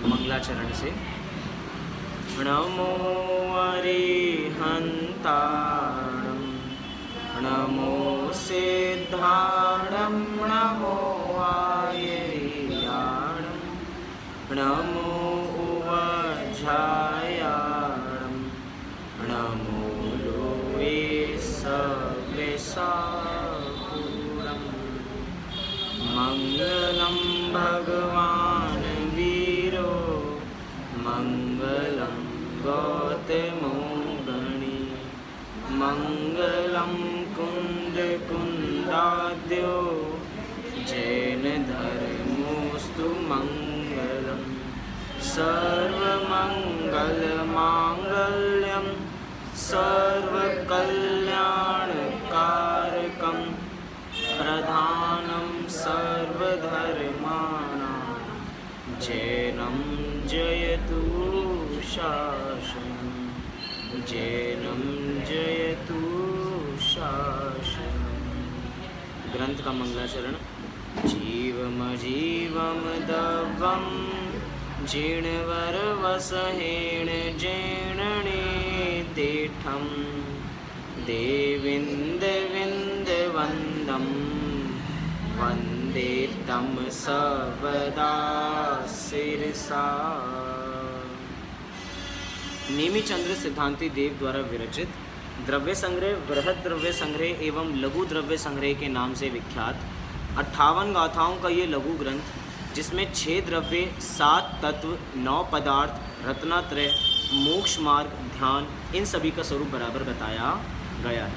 मंगलाचरण से। नमो अरिहन्ताणं नमो सिद्धाणं नमो आयर्याणं नमो उवझायाणं नमो लोवे सवेसापुरं। मंगलं भगवान् वीरो मंगलं गौतमो गणी मंगलं कुन्दकुन्दाद्यो जैनधर्मोऽस्तु मंगलम्। सर्वमङ्गलमाङ्गल्यं सर्वकल्याणकारकं प्रधानं सर्वधर्माणां जैनं जयतु शासनं जैनं जयतु शासनं। ग्रंथ का मंगलाचरण। जीवमजीवं दवं जीर्णवरवसहेण जीर्णने तीर्थं देविन्दविन्दवन्दं वन्दे तं सर्वदा शिरसा। नेमिचंद्र सिद्धांती देव द्वारा विरचित द्रव्य संग्रह, बृहद द्रव्य संग्रह एवं लघु द्रव्य संग्रह के नाम से विख्यात 58 गाथाओं का ये लघु ग्रंथ, जिसमें 6 द्रव्य, 7 तत्व, 9 पदार्थ, रत्नात्रय, मोक्ष मार्ग, ध्यान, इन सभी का स्वरूप बराबर बताया गया है।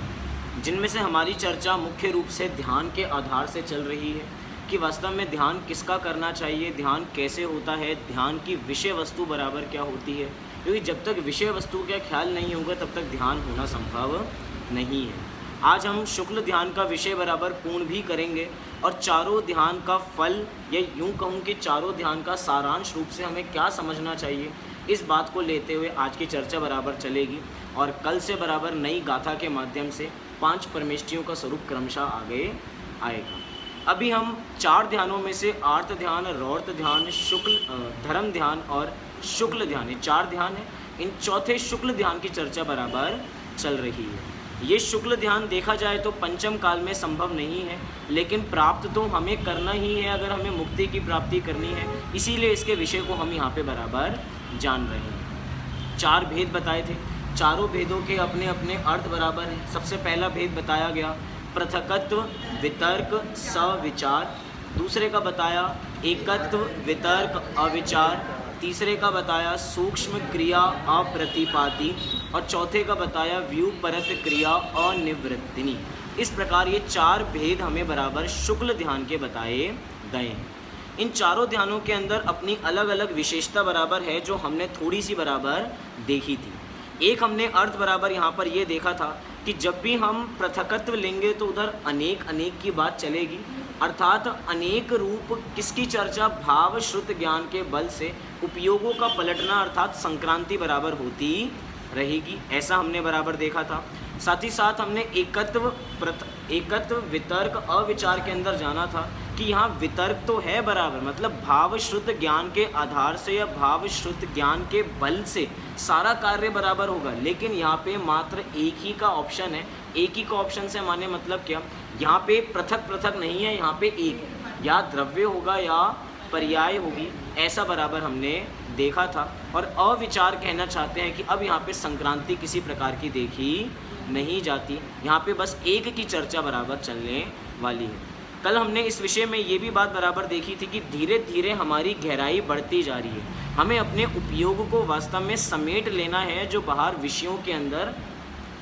जिनमें से हमारी चर्चा मुख्य रूप से ध्यान के आधार से चल रही है कि वास्तव में ध्यान किसका करना चाहिए, ध्यान कैसे होता है, ध्यान की विषय वस्तु बराबर क्या होती है, क्योंकि जब तक विषय वस्तु का ख्याल नहीं होगा तब तक ध्यान होना संभव नहीं है। आज हम शुक्ल ध्यान का विषय बराबर पूर्ण भी करेंगे और चारों ध्यान का फल, या यूँ कहूँ कि चारों ध्यान का सारांश रूप से हमें क्या समझना चाहिए, इस बात को लेते हुए आज की चर्चा बराबर चलेगी। और कल से बराबर नई गाथा के माध्यम से 5 परमेष्टियों का स्वरूप क्रमशः आगे आएगा। अभी हम 4 ध्यानों में से आर्त ध्यान, रौर्त ध्यान, शुक्ल धर्म ध्यान और शुक्ल ध्यान, ये 4 ध्यान है। इन चौथे शुक्ल ध्यान की चर्चा बराबर चल रही है। ये शुक्ल ध्यान देखा जाए तो पंचम काल में संभव नहीं है, लेकिन प्राप्त तो हमें करना ही है अगर हमें मुक्ति की प्राप्ति करनी है। इसीलिए इसके विषय को हम यहाँ पे बराबर जान रहे हैं। 4 भेद बताए थे, चारों भेदों के अपने अपने अर्थ बराबर हैं। सबसे पहला भेद बताया गया पृथकत्व, वितर्क, सविचार। दूसरे का बताया एकत्व, वितर्क, अविचार। तीसरे का बताया सूक्ष्म क्रिया, अप्रतिपाती। और चौथे का बताया व्यूपरत क्रिया, अनिवृत्तिनी। इस प्रकार ये 4 भेद हमें बराबर शुक्ल ध्यान के बताए गए हैं। इन चारों ध्यानों के अंदर अपनी अलग अलग विशेषता बराबर है, जो हमने थोड़ी सी बराबर देखी थी। एक हमने अर्थ बराबर यहाँ पर ये देखा था कि जब भी हम पृथकत्व लेंगे तो उधर अनेक अनेक की बात चलेगी, अर्थात अनेक रूप किसकी चर्चा, भाव श्रुत ज्ञान के बल से उपयोगों का पलटना अर्थात संक्रांति बराबर होती रहेगी, ऐसा हमने बराबर देखा था। साथ ही साथ हमने एकत्व, वितर्क, अविचार के अंदर जाना था कि यहाँ वितर्क तो है बराबर, मतलब भाव श्रुत ज्ञान के आधार से या भाव श्रुत ज्ञान के बल से सारा कार्य बराबर होगा, लेकिन यहाँ पे मात्र एक ही का ऑप्शन है। एक ही का ऑप्शन से माने मतलब क्या, यहाँ पे पृथक पृथक नहीं है, यहाँ पे एक या द्रव्य होगा या पर्याय होगी, ऐसा बराबर हमने देखा था। और अविचार कहना चाहते हैं कि अब यहाँ पे संक्रांति किसी प्रकार की देखी नहीं जाती, यहाँ पे बस एक की चर्चा बराबर चलने वाली है। कल हमने इस विषय में ये भी बात बराबर देखी थी कि धीरे धीरे हमारी गहराई बढ़ती जा रही है, हमें अपने उपयोग को वास्तव में समेट लेना है जो बाहर विषयों के अंदर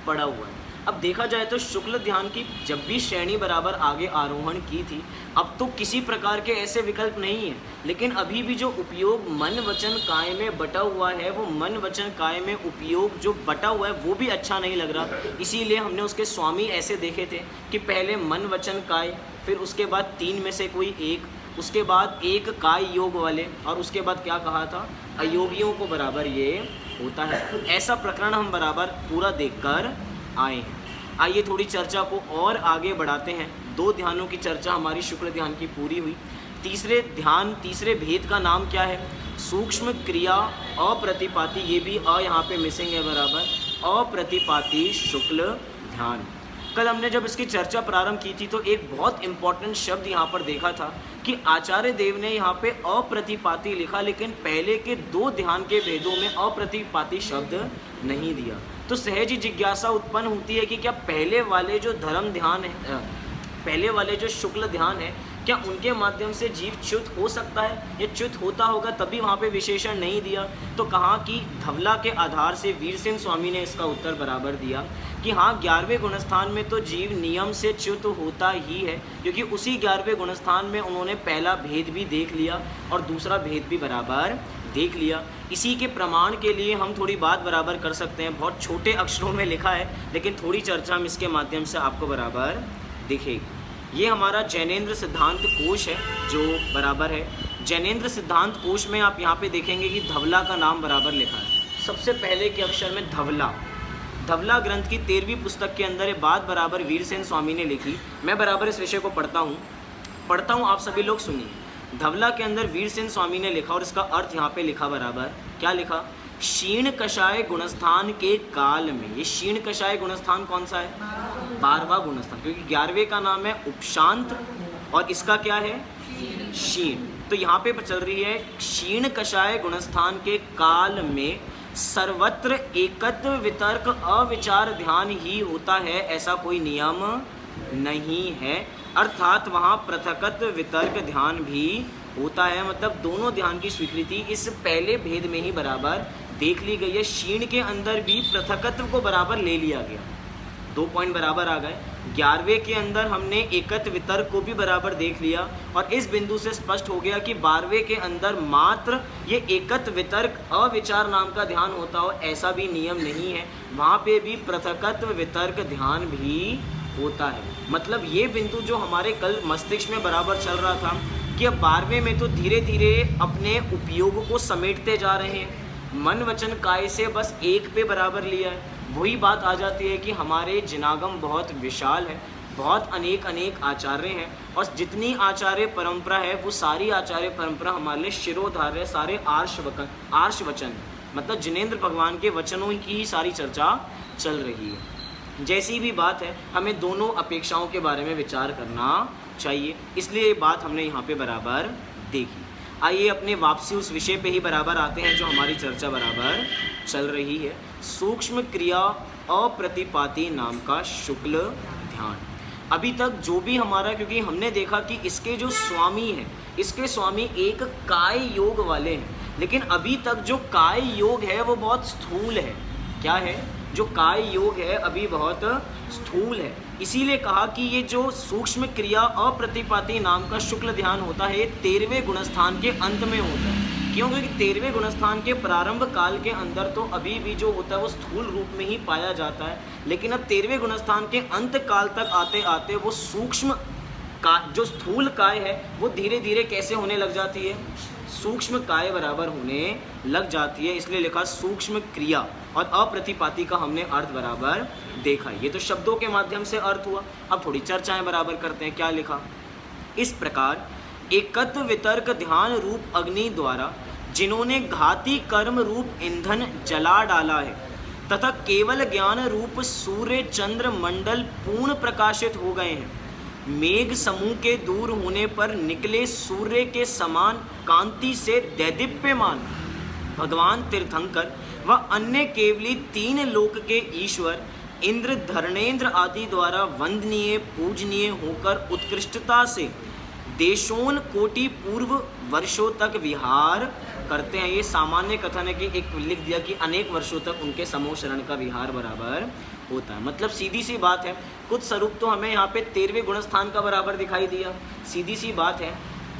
पड़ा हुआ है। अब देखा जाए तो शुक्ल ध्यान की जब भी श्रेणी बराबर आगे आरोहण की थी, अब तो किसी प्रकार के ऐसे विकल्प नहीं है, लेकिन अभी भी जो उपयोग मन वचन काय में बटा हुआ है, वो मन वचन काय में उपयोग जो बटा हुआ है वो भी अच्छा नहीं लग रहा। इसीलिए हमने उसके स्वामी ऐसे देखे थे कि पहले मन वचन काय, फिर उसके बाद 3 में से कोई एक, उसके बाद एक काय योग वाले, और उसके बाद क्या कहा था, अयोगियों को बराबर ये होता है। ऐसा प्रकरण हम बराबर पूरा देखकर आए हैं। आइए थोड़ी चर्चा को और आगे बढ़ाते हैं। 2 ध्यानों की चर्चा हमारी शुक्ल ध्यान की पूरी हुई, तीसरे भेद का नाम क्या है? सूक्ष्म क्रिया अप्रतिपाती, ये भी अ यहाँ पे मिसिंग है बराबर, अप्रतिपाती शुक्ल ध्यान। कल हमने जब इसकी चर्चा प्रारंभ की थी तो एक बहुत इंपॉर्टेंट शब्द यहाँ पर देखा था कि आचार्य देव ने यहाँ पे अप्रतिपाती लिखा, लेकिन पहले के 2 ध्यान के भेदों में अप्रतिपाती शब्द नहीं दिया। तो सहज ही जिज्ञासा उत्पन्न होती है कि क्या पहले वाले जो धर्म ध्यान है, पहले वाले जो शुक्ल ध्यान है, क्या उनके माध्यम से जीव च्युत हो सकता है? ये च्युत होता होगा तभी वहाँ पे विशेषण नहीं दिया। तो कहा कि धवला के आधार से वीरसेन स्वामी ने इसका उत्तर बराबर दिया कि हाँ, 11वें गुणस्थान में तो जीव नियम से च्युत होता ही है, क्योंकि उसी 11वें गुणस्थान में उन्होंने पहला भेद भी देख लिया और दूसरा भेद भी बराबर देख लिया। इसी के प्रमाण के लिए हम थोड़ी बात बराबर कर सकते हैं। बहुत छोटे अक्षरों में लिखा है, लेकिन थोड़ी चर्चा हम इसके माध्यम से आपको बराबर दिखेगी। ये हमारा जैनेन्द्र सिद्धांत कोश है जो बराबर है। जैनेन्द्र सिद्धांत कोश में आप यहाँ पे देखेंगे कि धवला का नाम बराबर लिखा है, सबसे पहले के अक्षर में धवला। धवला ग्रंथ की 13वीं पुस्तक के अंदर ये बात बराबर वीरसेन स्वामी ने लिखी। मैं बराबर इस विषय को पढ़ता हूँ, आप सभी लोग सुनिए। धवला के अंदर वीरसेन स्वामी ने लिखा और इसका अर्थ यहाँ पे लिखा बराबर, क्या लिखा? क्षीण कषाय गुणस्थान के काल में। ये क्षीण कषाय गुणस्थान कौन सा है? 12वां गुणस्थान, क्योंकि 11वें का नाम है उपशांत और इसका क्या है? क्षीण। तो यहाँ पे चल रही है क्षीण कषाय गुणस्थान के काल में सर्वत्र एकत्व वितर्क अविचार ध्यान ही होता है, ऐसा कोई नियम नहीं है। अर्थात वहाँ पृथकत्व वितर्क ध्यान भी होता है। मतलब दोनों ध्यान की स्वीकृति इस पहले भेद में ही बराबर देख ली गई है। क्षीण के अंदर भी पृथकत्व को बराबर ले लिया गया, 2 पॉइंट बराबर आ गए। 11वें के अंदर हमने एकत्व वितर्क को भी बराबर देख लिया और इस बिंदु से स्पष्ट हो गया कि 12वें के अंदर मात्र ये एकत्व वितर्क अविचार नाम का ध्यान होता हो, ऐसा भी नियम नहीं है। वहाँ पे भी पृथकत्व वितर्क ध्यान भी होता है। मतलब ये बिंदु जो हमारे कल मस्तिष्क में बराबर चल रहा था कि अब 12वें में तो धीरे धीरे अपने उपयोग को समेटते जा रहे हैं, मन वचन काय से बस एक पे बराबर लिया है। वही बात आ जाती है कि हमारे जिनागम बहुत विशाल है, बहुत अनेक आचार्य हैं और जितनी आचार्य परंपरा है वो सारी आचार्य परंपरा हमारे लिए शिरोधार्य, सारे आर्ष वचन, मतलब जिनेंद्र भगवान के वचनों की ही सारी चर्चा चल रही है। जैसी भी बात है, हमें दोनों अपेक्षाओं के बारे में विचार करना चाहिए, इसलिए ये बात हमने यहाँ पे बराबर देखी। आइए अपने वापसी उस विषय पे ही बराबर आते हैं जो हमारी चर्चा बराबर चल रही है, सूक्ष्म क्रिया अप्रतिपाती नाम का शुक्ल ध्यान। अभी तक जो भी हमारा, क्योंकि हमने देखा कि इसके जो स्वामी हैं, इसके स्वामी एक काय योग वाले हैं, लेकिन अभी तक जो काय योग है वो बहुत स्थूल है। क्या है? जो काय योग है अभी बहुत स्थूल है। इसीलिए कहा कि ये जो सूक्ष्म क्रिया अप्रतिपाती नाम का शुक्ल ध्यान होता है, 13वें गुणस्थान के अंत में होता है। क्यों? क्योंकि 13वें गुणस्थान के प्रारंभ काल के अंदर तो अभी भी जो होता है वो स्थूल रूप में ही पाया जाता है, लेकिन अब 13वें गुणस्थान के अंत काल तक आते आते वो सूक्ष्म का जो स्थूल काय है वो धीरे धीरे कैसे होने लग जाती है? सूक्ष्म काय बराबर होने लग जाती है। इसलिए लिखा सूक्ष्म क्रिया और अप्रतिपाती का हमने अर्थ बराबर देखा। ये तो शब्दों के माध्यम से अर्थ हुआ। अब थोड़ी चर्चाएं बराबर करते हैं। क्या लिखा? इस प्रकार एकत्व वितर्क ध्यान रूप अग्नि द्वारा जिन्होंने घाती कर्म रूप ईंधन जला डाला है तथा केवल ज्ञान रूप सूर्य चंद्र मंडल पूर्ण प्रकाशित हो गए हैं, मेघ समूह के दूर होने पर निकले सूर्य के समान कांति से दैदीप्यमान भगवान तीर्थंकर व अन्य केवली 3 लोक के ईश्वर इंद्र धर्णेन्द्र आदि द्वारा वंदनीय पूजनीय होकर उत्कृष्टता से देशोन कोटि पूर्व वर्षों तक विहार करते हैं। ये सामान्य कथन है कि एक लिख दिया कि अनेक वर्षों तक उनके समूह शरण का विहार बराबर होता है। मतलब सीधी सी बात है, कुछ स्वरूप तो हमें यहाँ पे 13वें गुणस्थान का बराबर दिखाई दिया। सीधी सी बात है,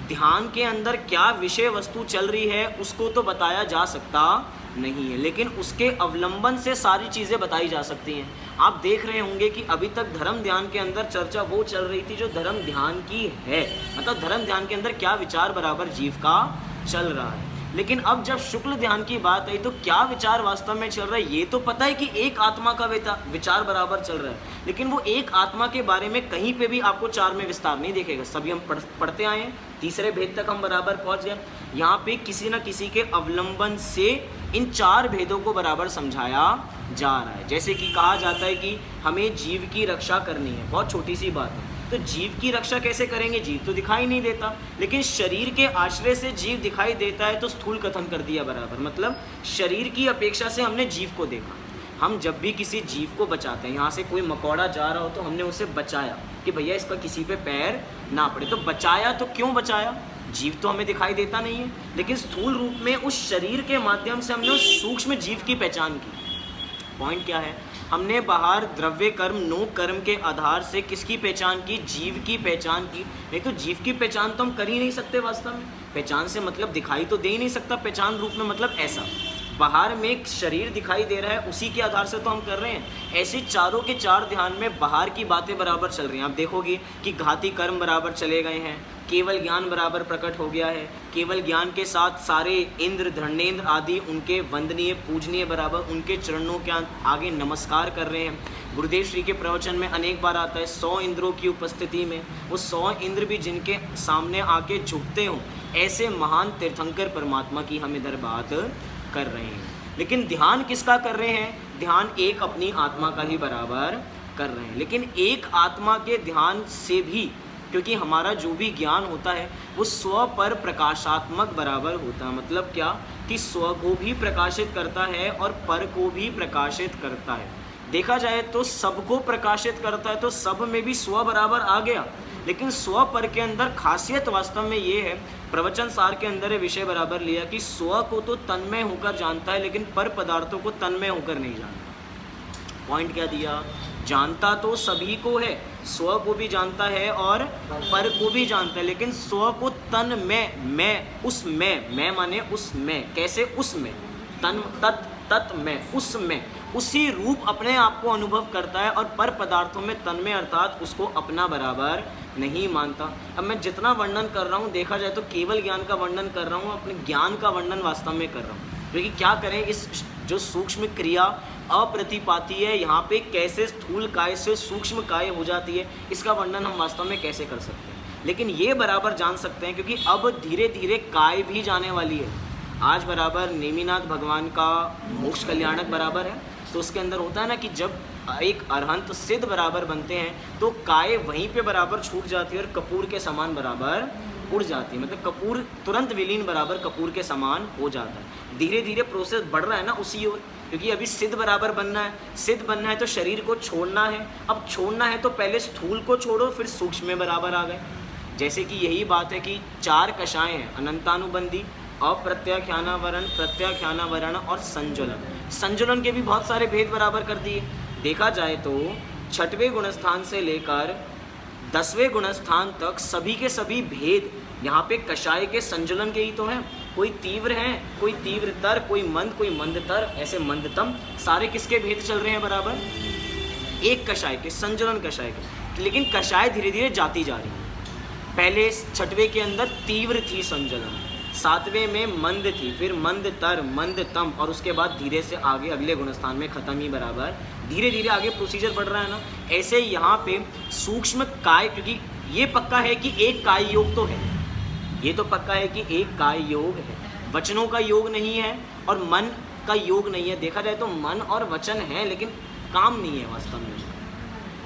ध्यान के अंदर क्या विषय वस्तु चल रही है उसको तो बताया जा सकता नहीं है, लेकिन उसके अवलंबन से सारी चीज़ें बताई जा सकती हैं। आप देख रहे होंगे कि अभी तक धर्म ध्यान के अंदर चर्चा वो चल रही थी जो धर्म ध्यान की है, मतलब धर्म ध्यान के अंदर क्या विचार बराबर जीव का चल रहा है। लेकिन अब जब शुक्ल ध्यान की बात आई तो क्या विचार वास्तव में चल रहा है ये तो पता है कि एक आत्मा का विचार बराबर चल रहा है, लेकिन वो एक आत्मा के बारे में कहीं पे भी आपको 4 में विस्तार नहीं देखेगा। सभी हम पढ़ते आए हैं, तीसरे भेद तक हम बराबर पहुंच गए। यहाँ पे किसी न किसी के अवलंबन से इन 4 भेदों को बराबर समझाया जा रहा है। जैसे कि कहा जाता है कि हमें जीव की रक्षा करनी है, बहुत छोटी सी बात है, तो जीव की रक्षा कैसे करेंगे? जीव तो दिखाई नहीं देता, लेकिन शरीर के आश्रय से जीव दिखाई देता है, तो स्थूल कथन कर दिया बराबर। मतलब शरीर की अपेक्षा से हमने जीव को देखा। हम जब भी किसी जीव को बचाते हैं, यहाँ से कोई मकौड़ा जा रहा हो तो हमने उसे बचाया कि भैया इसका किसी पे पैर ना पड़े, तो बचाया। तो क्यों बचाया? जीव तो हमें दिखाई देता नहीं है, लेकिन स्थूल रूप में उस शरीर के माध्यम से हमने उस सूक्ष्म जीव की पहचान की। पॉइंट क्या है? हमने बाहर द्रव्य कर्म नो कर्म के आधार से किसकी पहचान की? जीव की पहचान की। नहीं तो जीव की पहचान तो हम कर ही नहीं सकते वास्तव में। पहचान से मतलब दिखाई तो दे ही नहीं सकता, पहचान रूप में मतलब ऐसा बाहर में एक शरीर दिखाई दे रहा है, उसी के आधार से तो हम कर रहे हैं। ऐसे चारों के 4 ध्यान में बाहर की बातें बराबर चल रही हैं। आप देखोगे कि घाती कर्म बराबर चले गए हैं, केवल ज्ञान बराबर प्रकट हो गया है, केवल ज्ञान के साथ सारे इंद्र धर्मेंद्र आदि उनके वंदनीय पूजनीय बराबर उनके चरणों के आगे नमस्कार कर रहे हैं। गुरुदेव श्री के प्रवचन में अनेक बार आता है 100 इंद्रों की उपस्थिति में वो 100 इंद्र भी जिनके सामने आके झुकते हों, ऐसे महान तीर्थंकर परमात्मा की हम इधर बात कर रहे हैं। लेकिन ध्यान किसका कर रहे हैं? ध्यान एक अपनी आत्मा का ही बराबर कर रहे हैं। लेकिन एक आत्मा के ध्यान से भी, क्योंकि हमारा जो भी ज्ञान होता है वो स्व पर प्रकाशात्मक बराबर होता है। मतलब क्या कि स्व को भी प्रकाशित करता है और पर को भी प्रकाशित करता है। देखा जाए तो सबको प्रकाशित करता है, तो सब में भी स्व बराबर आ गया। लेकिन स्व पर के अंदर खासियत वास्तव में ये है, प्रवचन सार के अंदर ये विषय बराबर लिया कि स्व को तो तन्मय होकर जानता है, लेकिन पर पदार्थों को तन्मय होकर नहीं जानता। पॉइंट क्या दिया? जानता तो सभी को है, स्व को भी जानता है और पर को भी जानता है, लेकिन स्व को तन में, मैं उस मैं माने उस में, कैसे उस में, तन तत् में, उस में उसी रूप अपने आप को अनुभव करता है, और पर पदार्थों में तन्मय अर्थात उसको अपना बराबर नहीं मानता। अब मैं जितना वर्णन कर रहा हूँ, देखा जाए तो केवल ज्ञान का वर्णन कर रहा हूँ, अपने ज्ञान का वर्णन वास्तव में कर रहा हूँ। क्योंकि क्या करें, इस जो सूक्ष्म क्रिया अप्रतिपाती है, यहाँ पे कैसे स्थूल काय से सूक्ष्म काय हो जाती है, इसका वर्णन हम वास्तव में कैसे कर सकते हैं। लेकिन ये बराबर जान सकते हैं, क्योंकि अब धीरे धीरे काय भी जाने वाली है। आज बराबर नेमिनाथ भगवान का मोक्ष कल्याणक बराबर है, तो उसके अंदर होता है ना कि जब एक अरहंत सिद्ध बराबर बनते हैं तो काय वहीं पे बराबर छूट जाती है और कपूर के समान बराबर उड़ जाती है। मतलब कपूर तुरंत विलीन बराबर कपूर के समान हो जाता है। धीरे धीरे प्रोसेस बढ़ रहा है ना उसी ओर, क्योंकि अभी सिद्ध बराबर बनना है। सिद्ध बनना है तो शरीर को छोड़ना है। अब छोड़ना है तो पहले स्थूल को छोड़ो, फिर सूक्ष्म में बराबर आ गए। जैसे कि यही बात है कि 4 कषाएँ हैं, अनंतानुबंधी, अप्रत्याख्यानावरण, प्रत्याख्यानावरण और संजुलन। संजुलन के भी बहुत सारे भेद बराबर कर दिए। देखा जाए तो 6वें गुणस्थान से लेकर 10वें गुणस्थान तक सभी के सभी भेद यहाँ पे कषाय के संजुलन के ही तो हैं। कोई तीव्र हैं, कोई तीव्रतर, कोई मंदतर, ऐसे मंदतम, सारे किसके भेद चल रहे हैं बराबर? एक कषाय के, संजुलन कषाय के। लेकिन कषाय धीरे धीरे जाती जा रही है। पहले 6वें के अंदर तीव्र थी संजुलन, 7वें में मंद थी, फिर मंदतर, मंदतम, और उसके बाद धीरे से आगे अगले गुणस्थान में खत्म ही बराबर। धीरे धीरे आगे प्रोसीजर बढ़ रहा है ना। ऐसे यहाँ पे सूक्ष्म काय, क्योंकि ये पक्का है कि एक काय योग तो है, ये तो पक्का है कि एक काय योग है, वचनों का योग नहीं है और मन का योग नहीं है। देखा जाए तो मन और वचन है, लेकिन काम नहीं है वास्तव में,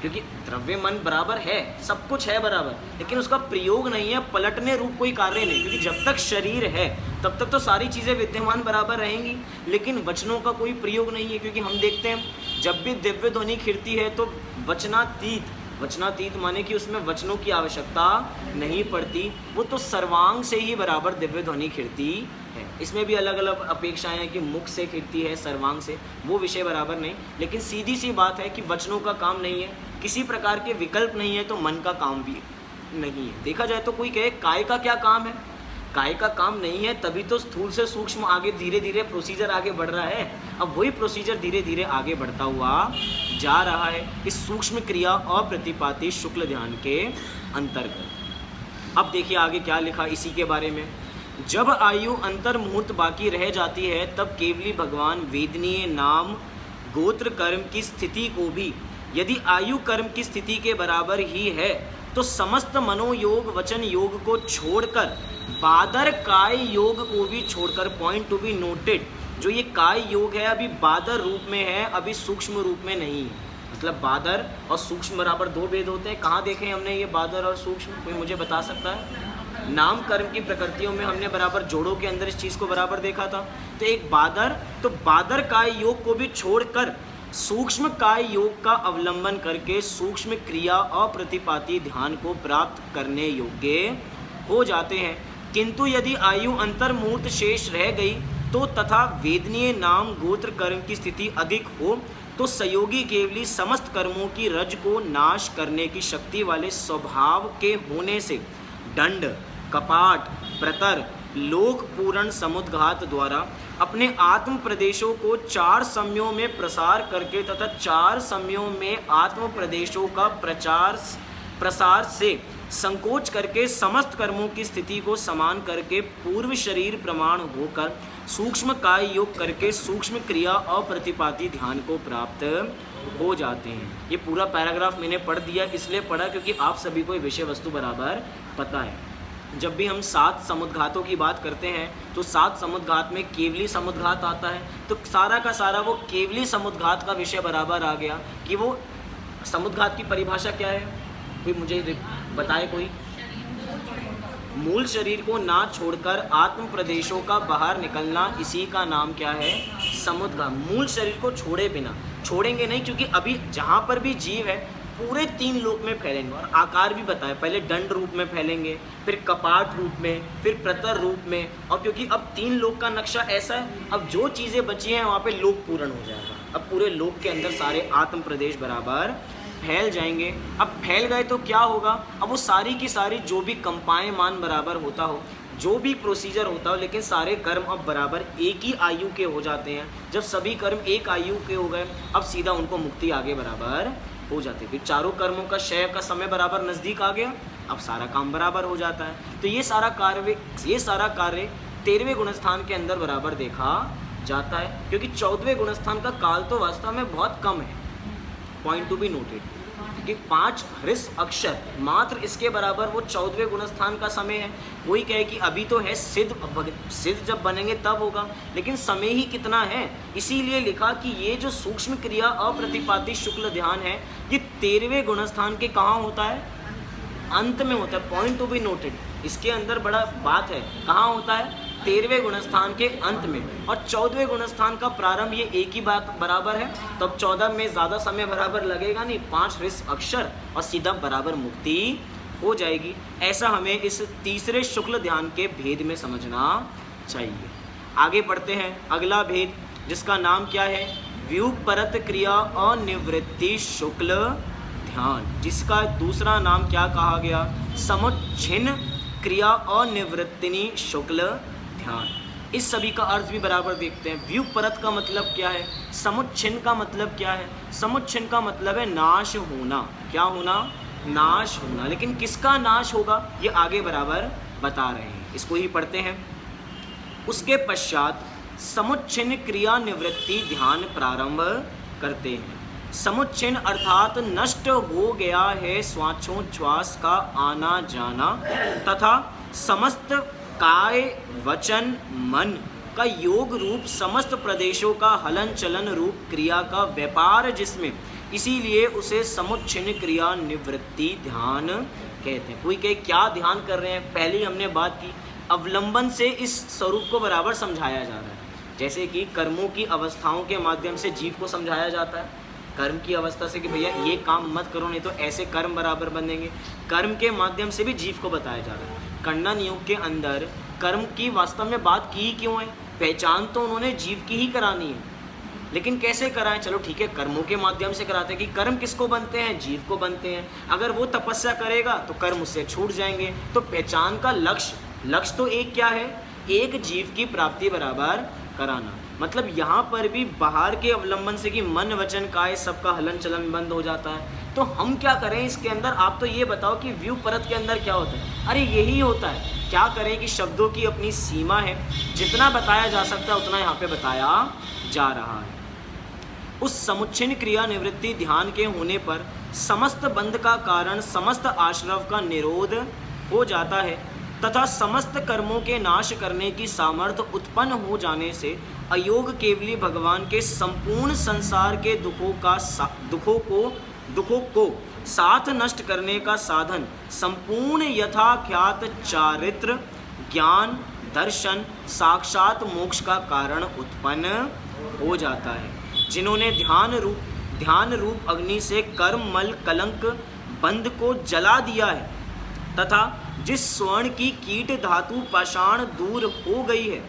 क्योंकि द्रव्य मन बराबर है, सब कुछ है बराबर, लेकिन उसका प्रयोग नहीं है, पलटने रूप कोई कार्य नहीं। क्योंकि जब तक शरीर है तब तक तो सारी चीज़ें विद्यमान बराबर रहेंगी, लेकिन वचनों का कोई प्रयोग नहीं है। क्योंकि हम देखते हैं जब भी दिव्य ध्वनि खिड़ती है तो वचनातीत माने कि उसमें वचनों की आवश्यकता नहीं पड़ती, वो तो सर्वांग से ही बराबर दिव्य ध्वनि खिड़ती है। इसमें भी अलग अलग अपेक्षाएं हैं कि मुख से खिड़ती है, सर्वांग से, वो विषय बराबर नहीं। लेकिन सीधी सी बात है कि वचनों का काम नहीं है, किसी प्रकार के विकल्प नहीं है, तो मन का काम भी नहीं है। देखा जाए तो कोई कहे काय का क्या काम है, काय का काम नहीं है, तभी तो स्थूल से सूक्ष्म आगे धीरे धीरे प्रोसीजर आगे बढ़ रहा है। अब वही प्रोसीजर धीरे धीरे आगे बढ़ता हुआ जा रहा है इस सूक्ष्म क्रिया अप्रतिपाती शुक्ल ध्यान के अंतर्गत। अब देखिए आगे क्या लिखा इसी के बारे में। जब आयु अंतर मुहूर्त बाकी रह जाती है तब केवली भगवान वेदनीय नाम गोत्र कर्म की स्थिति को भी यदि आयु कर्म की स्थिति के बराबर ही है तो समस्त मनोयोग वचन योग को छोड़कर बादर काय योग को भी छोड़कर, पॉइंट टू बी नोटेड, जो ये काय योग है अभी बादर रूप में है, अभी सूक्ष्म रूप में नहीं है। मतलब बादर और सूक्ष्म बराबर दो भेद होते हैं। कहाँ देखे हमने ये बादर और सूक्ष्म, कोई मुझे बता सकता है? नाम कर्म की प्रकृतियों में हमने बराबर जोड़ों के अंदर इस चीज़ को बराबर देखा था। तो एक बादर, तो बादर काय योग को भी छोड़कर सूक्ष्म काय योग का अवलंबन करके सूक्ष्म क्रिया अप्रतिपाती ध्यान को प्राप्त करने योग्य हो जाते हैं। किंतु यदि आयु अंतर्मूर्त शेष रह गई तो तथा वेदनीय नाम गोत्र कर्म की स्थिति अधिक हो तो संयोगी केवली समस्त कर्मों की रज को नाश करने की शक्ति वाले स्वभाव के होने से दंड, कपाट, प्रतर, लोक पूर्ण समुद्घात द्वारा अपने आत्म प्रदेशों को 4 समयों में प्रसार करके तथा 4 समयों में आत्म प्रदेशों का प्रसार से संकोच करके समस्त कर्मों की स्थिति को समान करके पूर्व शरीर प्रमाण होकर सूक्ष्म काय योग करके सूक्ष्म क्रिया अप्रतिपाती ध्यान को प्राप्त हो जाते हैं। ये पूरा पैराग्राफ मैंने पढ़ दिया, इसलिए पढ़ा क्योंकि आप सभी को विषय वस्तु बराबर पता है। जब भी हम 7 समुद्घातों की बात करते हैं तो 7 समुद्घात में केवली समुद्घात आता है, तो सारा का सारा वो केवली समुद्घात का विषय बराबर आ गया कि वो समुद्घात की परिभाषा क्या है, कोई मुझे बताए कोई? मूल शरीर को ना छोड़कर आत्म प्रदेशों का बाहर निकलना, इसी का नाम क्या है? समुद्घात। मूल शरीर को छोड़े बिना, छोड़ेंगे नहीं क्योंकि अभी जहाँ पर भी जीव है पूरे 3 लोक में फैलेंगे और आकार भी बताए, पहले दंड रूप में फैलेंगे, फिर कपाट रूप में, फिर प्रतर रूप में, और क्योंकि अब 3 लोक का नक्शा ऐसा है, अब जो चीज़ें बची हैं वहाँ पे लोक पूर्ण हो जाएगा। अब पूरे लोक के अंदर सारे आत्म प्रदेश बराबर फैल जाएंगे। अब फैल गए तो क्या होगा? अब वो सारी की सारी जो भी कंपायमान बराबर होता हो, जो भी प्रोसीजर होता हो, लेकिन सारे कर्म अब बराबर एक ही आयु के हो जाते हैं। जब सभी कर्म एक आयु के हो गए, अब सीधा उनको मुक्ति आगे बराबर हो जाती है। फिर चारों कर्मों का क्षय का समय बराबर नज़दीक आ गया, अब सारा काम बराबर हो जाता है। तो ये सारा कार्य 13वें गुणस्थान के अंदर बराबर देखा जाता है, क्योंकि 14वें गुणस्थान का काल तो वास्तव में बहुत कम है, पॉइंट टू बी नोटेड, क्योंकि 5 हृस अक्षर मात्र इसके बराबर वो 14वें गुणस्थान का समय है। कोई कहे कि अभी तो है सिद्ध जब बनेंगे तब होगा, लेकिन समय ही कितना है। इसीलिए लिखा कि ये जो सूक्ष्म क्रिया अप्रतिपाती शुक्ल ध्यान है, ये 13वें गुणस्थान के कहाँ होता है? अंत में होता है, पॉइंट टू बी नोटेड। इसके अंदर बड़ा बात है, कहाँ होता है? 13वें गुणस्थान के अंत में। और 14वें गुणस्थान का प्रारंभ ये एक ही बात बराबर है, तो अब 14 में ज़्यादा समय बराबर लगेगा नहीं, 5 हृस अक्षर और सीधा बराबर मुक्ति हो जाएगी। ऐसा हमें इस तीसरे शुक्ल ध्यान के भेद में समझना चाहिए। आगे पढ़ते हैं अगला भेद, जिसका नाम क्या है? व्युपरत क्रिया अनिवृत्ति शुक्ल ध्यान, जिसका दूसरा नाम क्या कहा गया? समुच्छिन्न क्रिया अनिवृत्तिनी शुक्ल ध्यान। इस सभी का अर्थ भी बराबर देखते हैं। व्युपरत का मतलब क्या है? समुच्छिन्न का मतलब क्या है? समुच्छिन्न का मतलब है नाश होना। क्या होना? नाश होना। लेकिन किसका नाश होगा ये आगे बराबर बता रहे हैं, इसको ही पढ़ते हैं। उसके पश्चात समुच्छिन्न क्रिया निवृत्ति ध्यान प्रारंभ करते हैं। समुच्छिन्न अर्थात नष्ट हो गया है श्वासोच्छ्वास का आना जाना तथा समस्त काय वचन मन का योग रूप समस्त प्रदेशों का हलन चलन रूप क्रिया का व्यापार जिसमें, इसीलिए उसे समुच्छिन्न क्रिया निवृत्ति ध्यान कहते हैं। कोई कहे क्या ध्यान कर रहे हैं? पहले हमने बात की, अवलंबन से इस स्वरूप को बराबर समझाया जा रहा है। जैसे कि कर्मों की अवस्थाओं के माध्यम से जीव को समझाया जाता है, कर्म की अवस्था से कि भैया ये काम मत करो नहीं तो ऐसे कर्म बराबर बनेंगे। कर्म के माध्यम से भी जीव को बताया जा रहा है। खंडन योग के अंदर कर्म की वास्तव में बात की क्यों है? पहचान तो उन्होंने जीव की ही करानी है, लेकिन कैसे कराएं? चलो ठीक है, कर्मों के माध्यम से कराते हैं कि कर्म किसको बनते हैं? जीव को बनते हैं। अगर वो तपस्या करेगा तो कर्म उससे छूट जाएंगे। तो पहचान का लक्ष्य तो एक क्या है? एक जीव की प्राप्ति बराबर कराना। मतलब यहाँ पर भी बाहर के अवलंबन से कि मन वचन काय सबका हलन चलन बंद हो जाता है। तो हम क्या करें इसके अंदर? आप तो ये बताओ कि व्यू परत के अंदर क्या होता है? अरे यही होता है। क्या करें कि शब्दों की अपनी सीमा है, जितना बताया जा सकता है उतना यहाँ पे बताया जा रहा है। उस समुच्छिन्न क्रिया निवृत्ति ध्यान के होने पर समस्त बंध का कारण समस्त आश्रव का निरोध हो जाता है तथा समस्त कर्मों के नाश करने की सामर्थ्य उत्पन्न हो जाने से अयोग केवली भगवान के संपूर्ण संसार के दुखों को साथ नष्ट करने का साधन संपूर्ण यथाख्यात चारित्र ज्ञान दर्शन साक्षात मोक्ष का कारण उत्पन्न हो जाता है। जिन्होंने ध्यान रूप अग्नि से कर्म मल कलंक बंध को जला दिया है तथा जिस स्वर्ण की कीट धातु पाषाण दूर हो गई है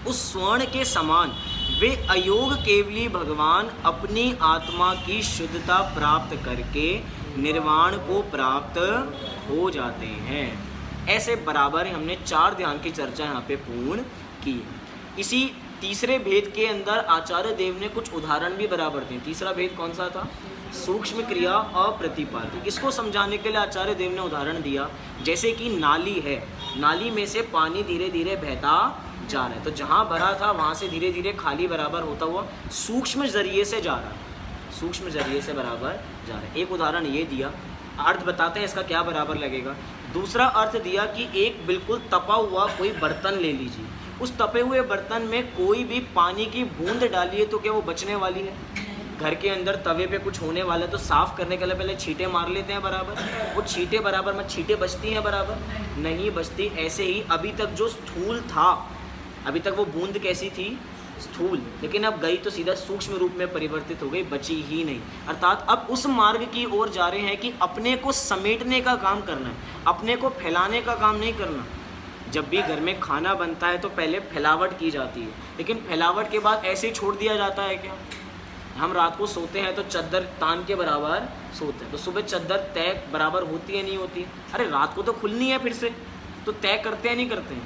उस स्वर्ण के समान वे अयोग केवली भगवान अपनी आत्मा की शुद्धता प्राप्त करके निर्वाण को प्राप्त हो जाते हैं। ऐसे बराबर हमने 4 ध्यान की चर्चा यहाँ पे पूर्ण की। इसी तीसरे भेद के अंदर आचार्य देव ने कुछ उदाहरण भी बराबर दिए। तीसरा भेद कौन सा था? सूक्ष्म क्रिया अप्रतिपादिक। इसको समझाने के लिए आचार्य देव ने उदाहरण दिया, जैसे कि नाली है, नाली में से पानी धीरे धीरे बहता जा रहा है, तो जहाँ भरा था वहाँ से धीरे धीरे खाली बराबर होता हुआ सूक्ष्म जरिए से जा रहा है, सूक्ष्म जरिए से बराबर जा रहा है। एक उदाहरण ये दिया। अर्थ बताते हैं इसका क्या बराबर लगेगा। दूसरा अर्थ दिया कि एक बिल्कुल तपा हुआ कोई बर्तन ले लीजिए, उस तपे हुए बर्तन में कोई भी पानी की बूंद डालिए तो क्या वो बचने वाली है? घर के अंदर तवे पे कुछ होने वाला है तो साफ़ करने के लिए पहले छींटे मार लेते हैं बराबर, वो छींटे बराबर में छींटे बचती हैं बराबर? नहीं बचती। ऐसे ही अभी तक जो स्थूल था, अभी तक वो बूंद कैसी थी? स्थूल, लेकिन अब गई तो सीधा सूक्ष्म रूप में परिवर्तित हो गई, बची ही नहीं। अर्थात अब उस मार्ग की ओर जा रहे हैं कि अपने को समेटने का काम करना है, अपने को फैलाने का काम नहीं करना। जब भी घर में खाना बनता है तो पहले फैलावट की जाती है, लेकिन फैलावट के बाद ऐसे ही छोड़ दिया जाता है क्या? हम रात को सोते हैं तो चद्दर तान के बराबर सोते हैं, तो सुबह चद्दर तय बराबर होती है नहीं होती? अरे रात को तो खुलनी है फिर से, तो तय करते हैं नहीं करते हैं?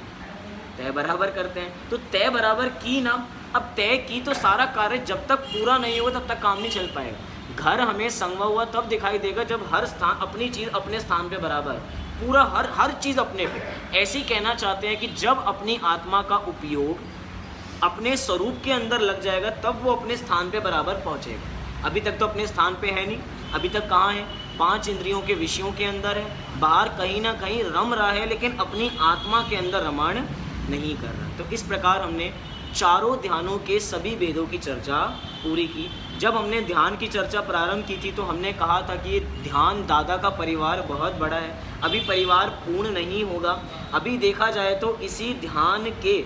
तय बराबर करते हैं। तो तय बराबर की ना, अब तय की तो सारा कार्य जब तक पूरा नहीं होगा तब तक काम नहीं चल पाएगा। घर हमें संगवा हुआ तब दिखाई देगा जब हर स्थान अपनी चीज़ अपने स्थान पे बराबर, पूरा हर चीज़ अपने पे। ऐसे ही कहना चाहते हैं कि जब अपनी आत्मा का उपयोग अपने स्वरूप के अंदर लग जाएगा तब वो अपने स्थान पे बराबर पहुँचेगा। अभी तक तो अपने स्थान पे है नहीं, अभी तक कहाँ है? 5 इंद्रियों के विषयों के अंदर है, बाहर कहीं ना कहीं रम रहा है, लेकिन अपनी आत्मा के अंदर रमण नहीं कर रहा। तो इस प्रकार हमने चारों ध्यानों के सभी भेदों की चर्चा पूरी की। जब हमने ध्यान की चर्चा प्रारंभ की थी तो हमने कहा था कि ये ध्यान दादा का परिवार बहुत बड़ा है, अभी परिवार पूर्ण नहीं होगा। अभी देखा जाए तो इसी ध्यान के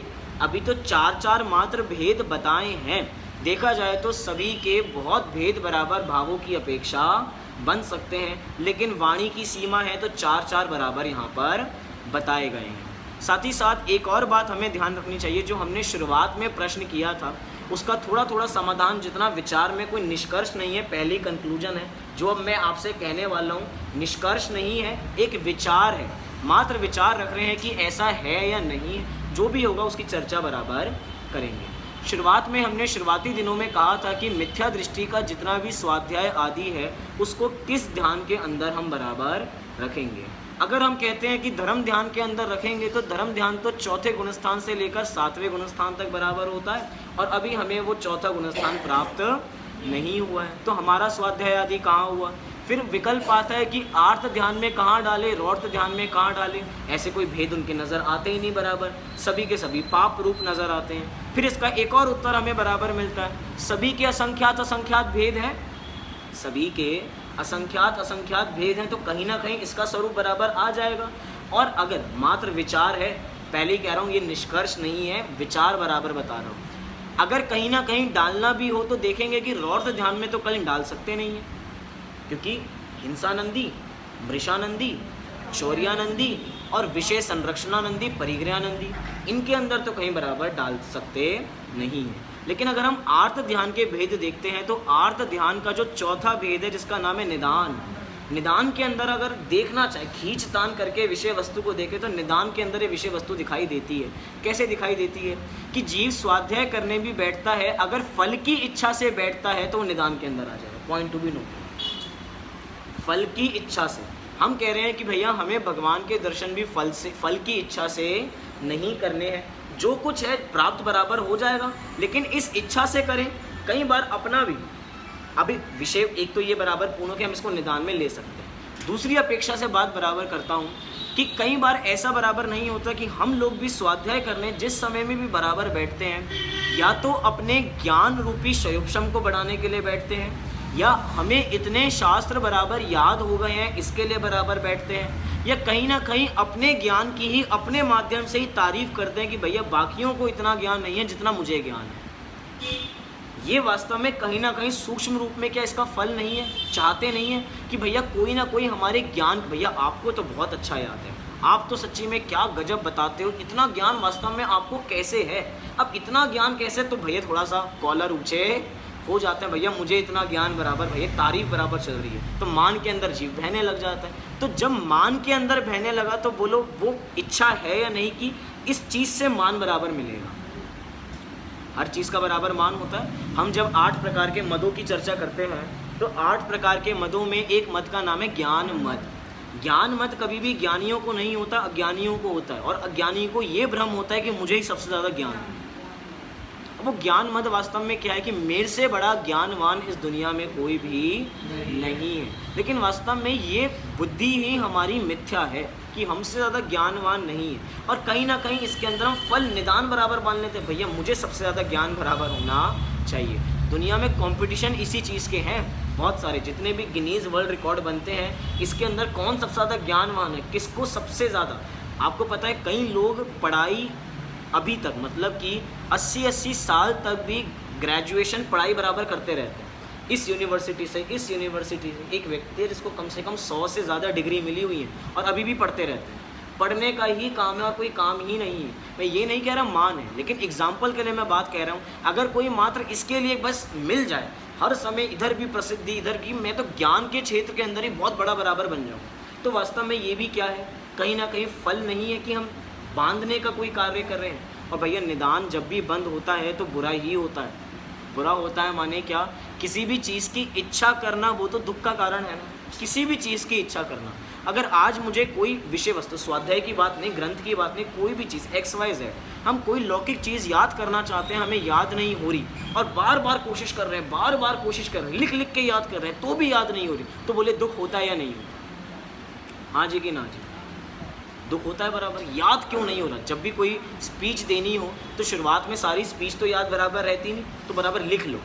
अभी तो 4 मात्र भेद बताए हैं। देखा जाए तो सभी के बहुत भेद बराबर भावों की अपेक्षा बन सकते हैं, लेकिन वाणी की सीमा है तो 4 बराबर यहाँ पर बताए गए हैं। साथ ही साथ एक और बात हमें ध्यान रखनी चाहिए, जो हमने शुरुआत में प्रश्न किया था उसका थोड़ा समाधान, जितना विचार में कोई निष्कर्ष नहीं है, पहली कंक्लूजन है। जो अब मैं आपसे कहने वाला हूँ निष्कर्ष नहीं है, एक विचार है, मात्र विचार रख रहे हैं कि ऐसा है या नहीं है। जो भी होगा उसकी चर्चा बराबर करेंगे। शुरुआत में हमने शुरुआती दिनों में कहा था कि मिथ्या दृष्टि का जितना भी स्वाध्याय आदि है उसको किस ध्यान के अंदर हम बराबर रखेंगे। अगर हम कहते हैं कि धर्म ध्यान के अंदर रखेंगे तो धर्म ध्यान तो 4थे गुणस्थान से लेकर 7वें गुणस्थान तक बराबर होता है, और अभी हमें वो 4था गुणस्थान प्राप्त नहीं हुआ है, तो हमारा स्वाध्याय आदि कहाँ हुआ? फिर विकल्प आता है कि आर्त ध्यान में कहाँ डाले, रौर्त ध्यान में कहाँ डाले। ऐसे कोई भेद उनके नज़र आते ही नहीं बराबर, सभी के सभी पाप रूप नज़र आते हैं। फिर इसका एक और उत्तर हमें बराबर मिलता है, सभी के असंख्यात भेद हैं, सभी के असंख्यात भेद हैं, तो कहीं ना कहीं इसका स्वरूप बराबर आ जाएगा। और अगर मात्र विचार है, पहले ही कह रहा हूँ ये निष्कर्ष नहीं है, विचार बराबर बता रहा हूँ। अगर कहीं ना कहीं डालना भी हो तो देखेंगे कि रौर्त ध्यान में तो कहीं डाल सकते नहीं हैं, क्योंकि हिंसानंदी, मृषानंदी, शौर्यानंदी और विषय संरक्षणानंदी, परिग्रहानंदी, इनके अंदर तो कहीं बराबर डाल सकते नहीं है। लेकिन अगर हम आर्त ध्यान के भेद देखते हैं तो आर्त ध्यान का जो 4था भेद है जिसका नाम है निदान, निदान के अंदर अगर देखना चाहे, खींच तान करके विषय वस्तु को देखें तो निदान के अंदर ये विषय वस्तु दिखाई देती है। कैसे दिखाई देती है? कि जीव स्वाध्याय करने भी बैठता है, अगर फल की इच्छा से बैठता है तो वो निदान के अंदर आ जाएगा। पॉइंट टू बी नोटेड, फल की इच्छा से। हम कह रहे हैं कि भैया हमें भगवान के दर्शन भी फल की इच्छा से नहीं करने हैं, जो कुछ है प्राप्त बराबर हो जाएगा, लेकिन इस इच्छा से करें। कई बार अपना भी अभी विषय एक तो ये बराबर पूर्ण हो कि हम इसको निदान में ले सकते हैं। दूसरी अपेक्षा से बात बराबर करता हूँ कि कई बार ऐसा बराबर नहीं होता कि हम लोग भी स्वाध्याय करने जिस समय में भी बराबर बैठते हैं, या तो अपने ज्ञान रूपी शयोपशम को बढ़ाने के लिए बैठते हैं, या हमें इतने शास्त्र बराबर याद हो गए हैं इसके लिए बराबर बैठते हैं, या कहीं ना कहीं अपने ज्ञान की ही अपने माध्यम से ही तारीफ करते हैं कि भैया बाकियों को इतना ज्ञान नहीं है जितना मुझे ज्ञान है। ये वास्तव में कहीं ना कहीं सूक्ष्म रूप में क्या इसका फल नहीं है? चाहते नहीं है कि भैया कोई ना कोई हमारे ज्ञान, भैया आपको तो बहुत अच्छा याद है, आप तो सच्ची में क्या गजब बताते हो, इतना ज्ञान वास्तव में आपको कैसे है? अब इतना ज्ञान कैसे? तो भैया थोड़ा सा कॉलर ऊंचे हो जाते हैं, भैया मुझे इतना ज्ञान बराबर, भैया तारीफ बराबर चल रही है, तो मान के अंदर जीव बहने लग जाता है। तो जब मान के अंदर बहने लगा तो बोलो वो इच्छा है या नहीं कि इस चीज़ से मान बराबर मिलेगा? हर चीज़ का बराबर मान होता है। हम जब 8 प्रकार के मदों की चर्चा करते हैं तो 8 प्रकार के मदों में एक मद का नाम है ज्ञान मद। ज्ञान मद कभी भी ज्ञानियों को नहीं होता, अज्ञानियों को होता है, और अज्ञानी को ये भ्रम होता है कि मुझे ही सबसे ज़्यादा ज्ञान है। वो ज्ञान मद वास्तव में क्या है कि मेरे से बड़ा ज्ञानवान इस दुनिया में कोई भी नहीं है। लेकिन वास्तव में ये बुद्धि ही हमारी मिथ्या है कि हमसे ज़्यादा ज्ञानवान नहीं है, और कहीं ना कहीं इसके अंदर हम फल निदान बराबर मान लेते हैं, भैया मुझे सबसे ज़्यादा ज्ञान बराबर होना चाहिए। दुनिया में कंपटीशन इसी चीज़ के हैं बहुत सारे, जितने भी गिनीज वर्ल्ड रिकॉर्ड बनते हैं इसके अंदर कौन सबसे ज़्यादा ज्ञानवान है, किसको सबसे ज़्यादा। आपको पता है कई लोग पढ़ाई अभी तक मतलब कि 80-80 साल तक भी ग्रेजुएशन पढ़ाई बराबर करते रहते हैं, इस यूनिवर्सिटी से इस यूनिवर्सिटी से। एक व्यक्ति है जिसको कम से कम 100 से ज़्यादा डिग्री मिली हुई है और अभी भी पढ़ते रहते हैं। पढ़ने का ही काम है और कोई काम ही नहीं है। मैं ये नहीं कह रहा मान है, लेकिन एग्जाम्पल के लिए मैं बात कह रहा हूँ, अगर कोई मात्र इसके लिए बस मिल जाए हर समय, इधर भी प्रसिद्धि इधर की, मैं तो ज्ञान के क्षेत्र के अंदर ही बहुत बड़ा बराबर बन जाऊँ, तो वास्तव में ये भी क्या है, कहीं ना कहीं फल नहीं है कि हम बांधने का कोई कार्य कर रहे हैं। और भैया निदान जब भी बंद होता है तो बुरा ही होता है। बुरा होता है माने क्या, किसी भी चीज़ की इच्छा करना वो तो दुख का कारण है ना। किसी भी चीज़ की इच्छा करना, अगर आज मुझे कोई विषय वस्तु, स्वाध्याय की बात नहीं, ग्रंथ की बात नहीं, कोई भी चीज़ XYZ, हम कोई लौकिक चीज़ याद करना चाहते हैं, हमें याद नहीं हो रही और बार बार कोशिश कर रहे हैं, बार बार कोशिश कर रहे हैं, लिख लिख के याद कर रहे हैं तो भी याद नहीं हो रही, तो बोले दुख होता है या नहीं होता? हाँ जी कि ना जी? दुख होता है बराबर। याद क्यों नहीं हो रहा? जब भी कोई स्पीच देनी हो तो शुरुआत में सारी स्पीच तो याद बराबर रहती नहीं, तो बराबर लिख लो।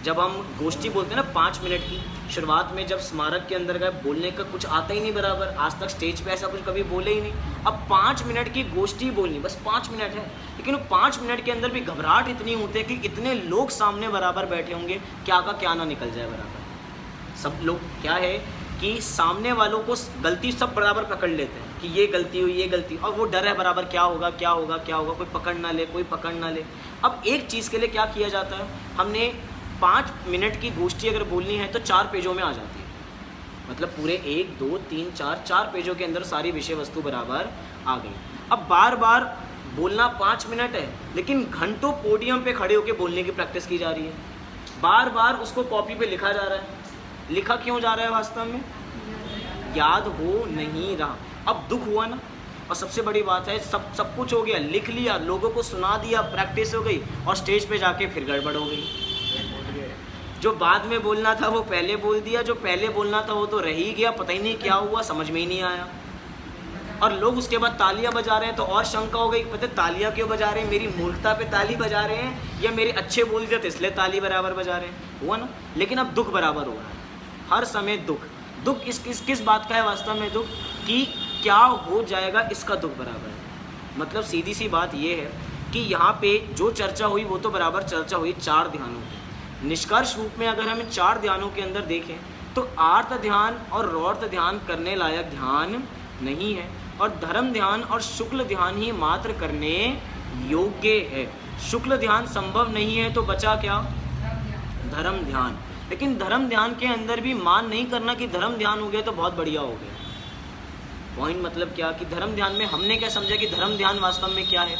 जब हम गोष्ठी बोलते हैं ना 5 मिनट की, शुरुआत में जब स्मारक के अंदर गए बोलने का कुछ आता ही नहीं बराबर, आज तक स्टेज पे ऐसा कुछ कभी बोले ही नहीं। अब 5 मिनट की गोष्ठी बोलनी, बस 5 मिनट है, लेकिन वो 5 मिनट के अंदर भी घबराहट इतनी होती है कि इतने लोग सामने बराबर बैठे होंगे, क्या का क्या ना निकल जाए बराबर। सब लोग क्या है कि सामने वालों को गलती सब बराबर पकड़ लेते हैं कि ये गलती हुई, ये गलती, और वो डर है बराबर क्या होगा क्या होगा क्या होगा, कोई पकड़ ना ले, कोई पकड़ ना ले। अब एक चीज़ के लिए क्या किया जाता है, हमने 5 मिनट की गोष्ठी अगर बोलनी है तो 4 पेजों में आ जाती है, मतलब पूरे 1 2 3 4 पेजों के अंदर सारी विषय वस्तु बराबर आ गई। अब बार बार बोलना 5 मिनट है, लेकिन घंटों पोडियम पे खड़े होकर बोलने की प्रैक्टिस की जा रही है, बार बार उसको कॉपी पे लिखा जा रहा है। लिखा क्यों जा रहा है? वास्तव में याद हो नहीं रहा। अब दुख हुआ ना, और सबसे बड़ी बात है सब कुछ हो गया, लिख लिया, लोगों को सुना दिया, प्रैक्टिस हो गई, और स्टेज पे जाके फिर गड़बड़ हो गई। जो बाद में बोलना था वो पहले बोल दिया, जो पहले बोलना था वो तो रह ही गया, पता ही नहीं क्या हुआ, समझ में ही नहीं आया। और लोग उसके बाद तालियां बजा रहे हैं तो और शंका हो गई, पता तालियां क्यों बजा रहे हैं, मेरी मूर्खता पे ताली बजा रहे हैं या मेरे अच्छे बोल दिया तो इसलिए ताली बराबर बजा रहे हैं, हुआ ना। लेकिन अब दुख बराबर हो रहा है, हर समय दुख। दुख किस बात का है वास्तव में? दुख कि क्या हो जाएगा, इसका दुख बराबर है। मतलब सीधी सी बात ये है कि यहाँ पे जो चर्चा हुई वो तो बराबर चर्चा हुई 4 ध्यानों की। निष्कर्ष रूप में अगर हम इन 4 ध्यानों के अंदर देखें तो आर्त ध्यान और रौर्त ध्यान करने लायक ध्यान नहीं है, और धर्म ध्यान और शुक्ल ध्यान ही मात्र करने योग्य है। शुक्ल ध्यान संभव नहीं है तो बचा क्या? धर्म ध्यान। लेकिन धर्म ध्यान के अंदर भी मान नहीं करना कि धर्म ध्यान हो गया तो बहुत बढ़िया हो गया। पॉइंट मतलब क्या कि धर्म ध्यान में हमने क्या समझा कि धर्म ध्यान वास्तव में क्या है?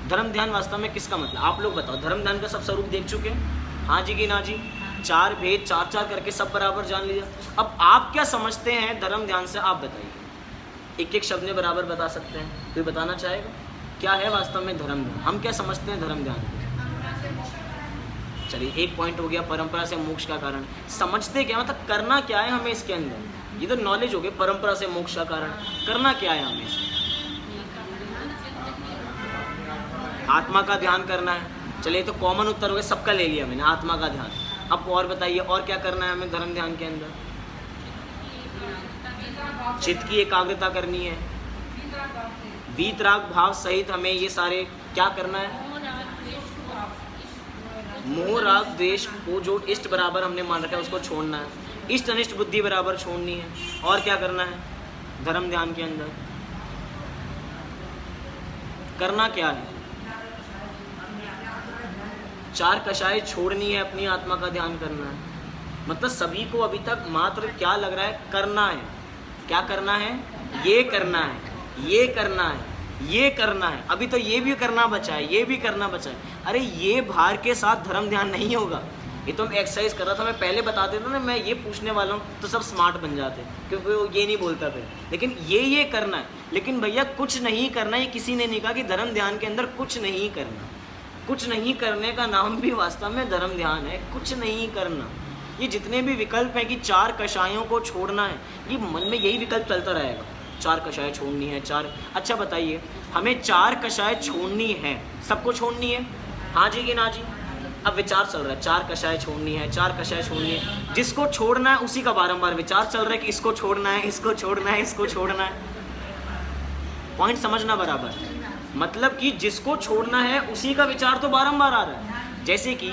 धर्म ध्यान वास्तव में किसका मतलब? आप लोग बताओ, धर्म ध्यान का सब स्वरूप देख चुके हैं? हाँ जी कि ना जी? 4 भेद 4 करके सब बराबर जान लिया। अब आप क्या समझते हैं धर्म ध्यान से, आप बताइए। एक शब्द में बराबर बता सकते हैं, कोई बताना चाहेगा क्या है वास्तव में धर्म ध्यान? हम क्या समझते हैं धर्म ध्यान को? चलिए एक पॉइंट हो गया, परंपरा से मोक्ष का कारण। समझते क्या, मतलब करना क्या है हमें इसके अंदर, ये तो नॉलेज हो गई, परंपरा से मोक्ष का कारण करना क्या है हमें इसमें? आत्मा का ध्यान करना है। चलिए तो कॉमन उत्तर हो गया, सबका ले लिया मैंने, आत्मा का ध्यान। अब और बताइए और क्या करना है हमें धर्म ध्यान के अंदर? चित्त की एकाग्रता करनी है, वीतराग भाव सहित हमें ये सारे क्या करना है? मोह राग द्वेष को जो इष्ट बराबर हमने मान रखा है उसको छोड़ना है, इष्ट अनिष्ट बुद्धि बराबर छोड़नी है। और क्या करना है धर्म ध्यान के अंदर? करना क्या है? 4 कषाय छोड़नी है, अपनी आत्मा का ध्यान करना है। मतलब सभी को अभी तक मात्र क्या लग रहा है? करना है। क्या करना है? ये करना है, ये करना है, ये करना है। अभी तो ये भी करना बचा है, ये भी करना बचा है। अरे ये भार के साथ धर्म ध्यान नहीं होगा। ये तो मैं एक्सरसाइज कर रहा था, मैं पहले बता देता ना, मैं ये पूछने वाला हूँ तो सब स्मार्ट बन जाते, क्योंकि वो ये नहीं बोलता फिर। लेकिन ये करना है। लेकिन भैया कुछ नहीं करना, ये किसी ने नहीं कहा कि धर्म ध्यान के अंदर कुछ नहीं करना। कुछ नहीं करने का नाम भी वास्तव में धर्म ध्यान है, कुछ नहीं करना। ये जितने भी विकल्प हैं कि 4 कषायों को छोड़ना है, ये मन में यही विकल्प चलता रहेगा। 4 कषाय छोड़नी है, 4। अच्छा बताइए, हमें 4 कषाय छोड़नी है, सबको छोड़नी है? हाँ जी कि ना जी? अब विचार चल रहा है 4 कषाय छोड़नी है, 4 कषाय छोड़नी है। जिसको छोड़ना है उसी का बारंबार विचार चल रहा है कि इसको छोड़ना है, इसको छोड़ना है, इसको छोड़ना है। पॉइंट समझना बराबर। मतलब कि जिसको छोड़ना है उसी का विचार तो बारंबार आ रहा है। जैसे कि